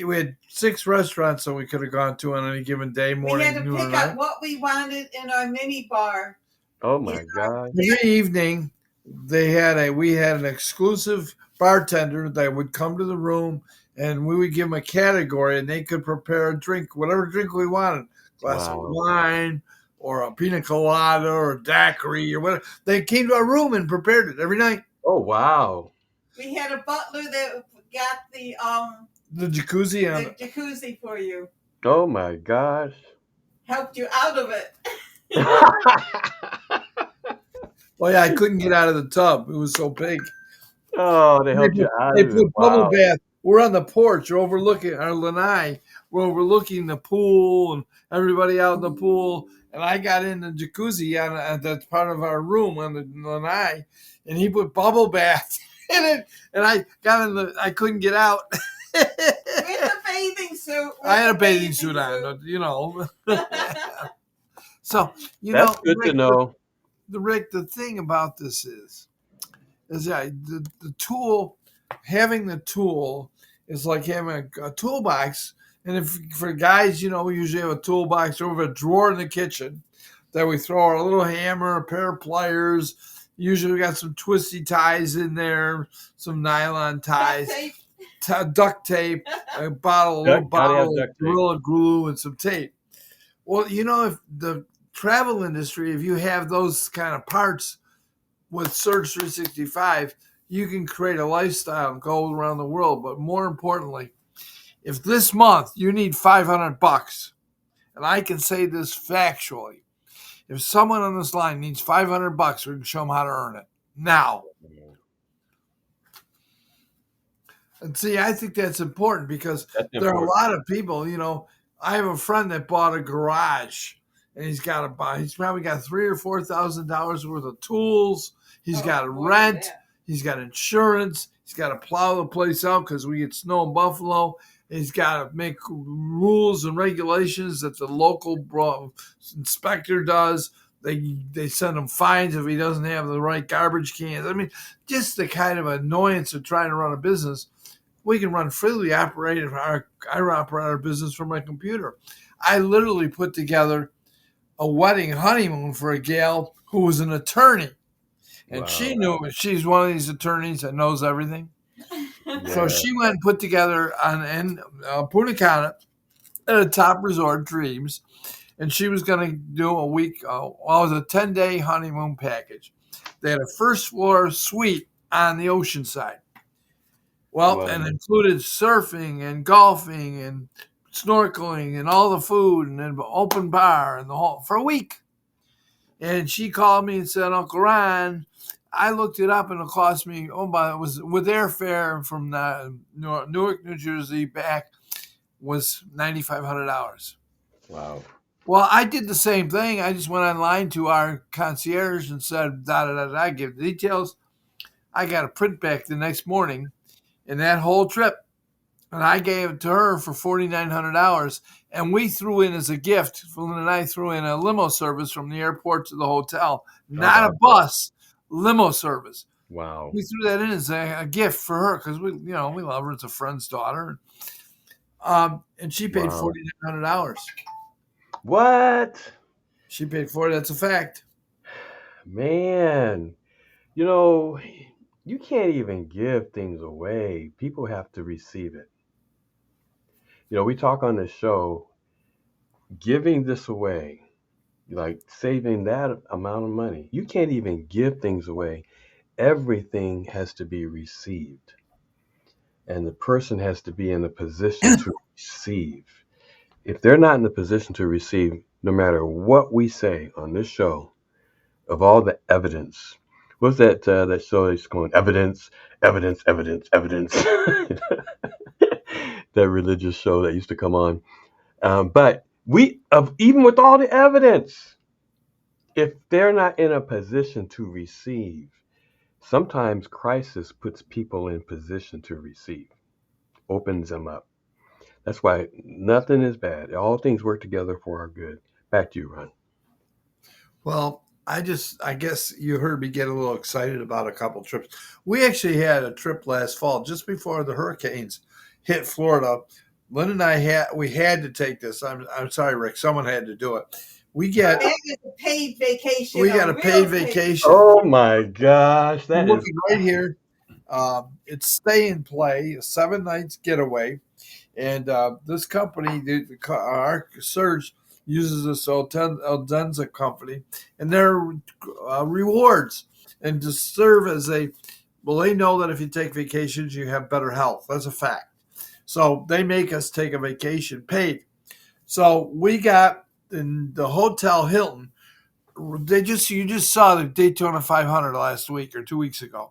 We had 6 restaurants that we could have gone to on any given day, We morning, had to noon, or pick out night. what we wanted in our mini bar. oh my god. Every evening, we had an exclusive bartender that would come to the room, and we would give them a category, and they could prepare a drink, whatever drink we wanted, glass of Wow. wine, or a pina colada, or a daiquiri, or whatever. They came to our room and prepared it every night. Oh wow. We had a butler that got the jacuzzi on it. jacuzzi for you. Oh my gosh. Helped you out of it. Oh yeah, I couldn't get out of the tub. It was so big. Oh, they helped you out They of it. put bubble Wow. bath. We're on the porch. We're overlooking our lanai. We're overlooking the pool and everybody out in the pool. And I got in the jacuzzi on that's part of our room on the lanai, and he put bubble bath in it. And I got in the. I couldn't get out. With a bathing suit. I had a bathing suit on, you know. So That's good to know. Rick, the thing about this is that the tool, having the tool is like having a toolbox. And if for guys, we usually have a toolbox over a drawer in the kitchen that we throw our little hammer, a pair of pliers. Usually we got some twisty ties in there, some nylon ties, duct tape, a little bottle of Gorilla Glue, and some tape. Well, if the travel industry, if you have those kind of parts with Surge 365, you can create a lifestyle and go around the world. But more importantly, if this month you need $500, and I can say this factually, if someone on this line needs $500, we can show them how to earn it now. And see, I think that's important because there are a lot of people, I have a friend that bought a garage, and he's probably got $3,000 or $4,000 worth of tools. He's got rent. He's got insurance. He's got to plow the place out because we get snow in Buffalo. He's got to make rules and regulations that the local inspector does. They send him fines if he doesn't have the right garbage cans. I mean, just the kind of annoyance of trying to run a business. We can run freely operated. I operate our business from my computer. I literally put together a wedding honeymoon for a gal who was an attorney. And Wow. she knew it. She's one of these attorneys that knows everything. So Yeah. she went and put together in Punta Cana at a top resort, Dreams. And she was going to do a week, it was a 10-day honeymoon package. They had a first floor suite on the ocean side. Well, Wow. and included surfing and golfing and snorkeling and all the food and an open bar and the whole for a week. And she called me and said, Uncle Ron, I looked it up and it cost me, it was with airfare from Newark, New Jersey back was $9,500. Wow. Well, I did the same thing. I just went online to our concierge and said, I give the details. I got a print back the next morning in that whole trip. And I gave it to her for $4,900. And we threw in as a gift, Lynn and I threw in a limo service from the airport to the hotel. Not a bus, limo service. Wow. We threw that in as a gift for her because we love her. It's a friend's daughter. And she paid Wow. $4,900. What? She paid for it. That's a fact. Man, you can't even give things away. People have to receive it. We talk on this show, giving this away, like saving that amount of money. You can't even give things away. Everything has to be received. And the person has to be in a position to receive. If they're not in the position to receive, no matter what we say on this show, of all the evidence, what's that show that's going, evidence, evidence, evidence, evidence. That religious show that used to come on. But even with all the evidence, if they're not in a position to receive, sometimes crisis puts people in position to receive, opens them up. That's why nothing is bad. All things work together for our good. Back to you, Ron. Well, I guess you heard me get a little excited about a couple trips. We actually had a trip last fall, just before the hurricanes hit Florida. Lynn and I had to take this. I'm sorry, Rick. Someone had to do it. We get That is a paid vacation. we got a paid vacation. Oh my gosh, that I'm is looking right here. It's Stay and Play, a 7 nights getaway, and this company, our Surge uses this Aldenza company, and their rewards and to serve as they know that if you take vacations, you have better health. That's a fact. So they make us take a vacation paid. So we got in the Hotel Hilton. You just saw the Daytona 500 last week or 2 weeks ago.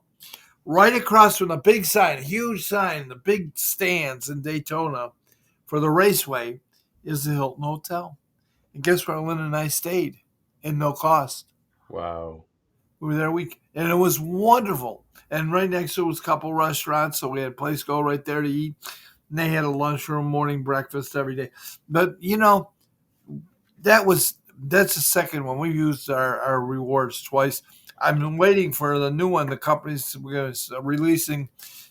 Right across from the big sign, a huge sign, the big stands in Daytona for the raceway is the Hilton Hotel. And guess where Lynn and I stayed? And no cost. wow. We were there a week, and it was wonderful. And right next to it was a couple restaurants, so we had a place to go right there to eat. And they had a lunchroom, morning breakfast every day. But that's the second one. We used our rewards twice. I've been waiting for the new one. The company's releasing.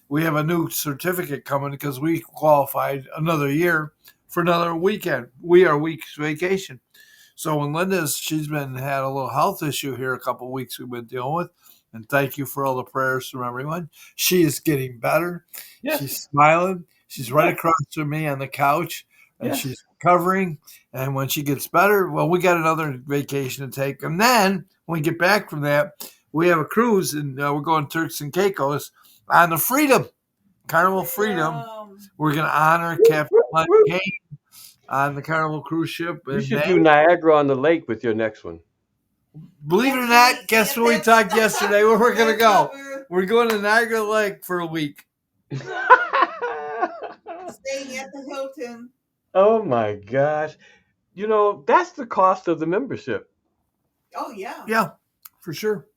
We have a new certificate coming because we qualified another year for another weekend. We are week's vacation. So when she's had a little health issue here a couple of weeks we've been dealing with. And thank you for all the prayers from everyone. She is getting better. Yes. She's smiling. She's right across from me on the couch. And Yes. she's recovering. And when she gets better, well, we got another vacation to take. And then when we get back from that, we have a cruise, and we're going Turks and Caicos on the Freedom, Carnival Freedom. We're going to honor Captain Len Kaine on the Carnival cruise ship. You should do Niagara on the Lake with your next one. Believe it or not, guess where we talked yesterday where we're going to go? We're going to Niagara Lake for a week. Staying at the Hilton. Oh my gosh. That's the cost of the membership. Oh, yeah. Yeah, for sure.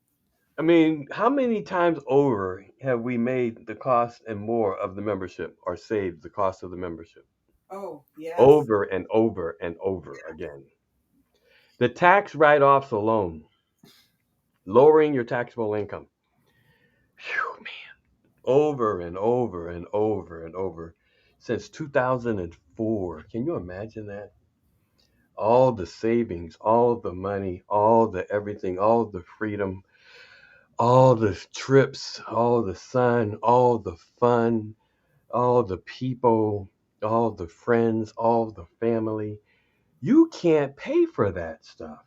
I mean, how many times over have we made the cost and more of the membership, or saved the cost of the membership? Oh, yes. Over and over and over again. The tax write offs alone, lowering your taxable income. Phew, man. Over and over and over and over since 2004. Can you imagine that? All the savings, all the money, all the everything, all the freedom, all the trips, all the sun, all the fun, all the people, all the friends, all the family. You can't pay for that stuff.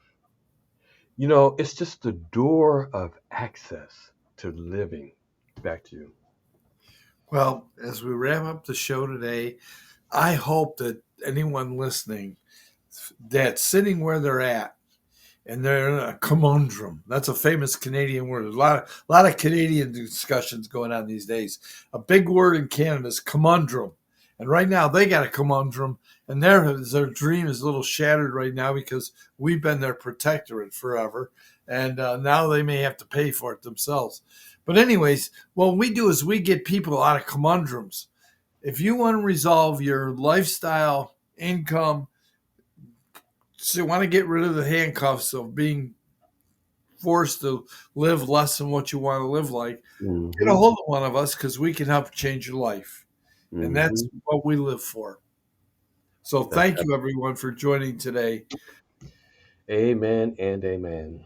You know, it's just the door of access to living. Back to you. Well, as we wrap up the show today, I hope that anyone listening that's sitting where they're at and they're in a conundrum. That's a famous Canadian word. There's a lot of Canadian discussions going on these days. A big word in Canada is conundrum. And right now they got a conundrum, and their dream is a little shattered right now because we've been their protectorate forever, and now they may have to pay for it themselves. But anyways, what we do is we get people out of conundrums. If you want to resolve your lifestyle, income, so you want to get rid of the handcuffs of being forced to live less than what you want to live like, get a Mm-hmm. hold of one of us because we can help change your life. And Mm-hmm. that's what we live for. So thank you, everyone, for joining today. Amen and amen.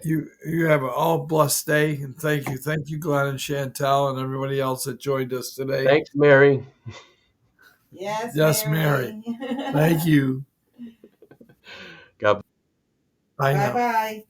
You have an all blessed day, and thank you, Glenn and Chantel, and everybody else that joined us today. Thanks, Mary. Yes, Yes, Mary. Mary. Thank you. God Bye Bye now. bye.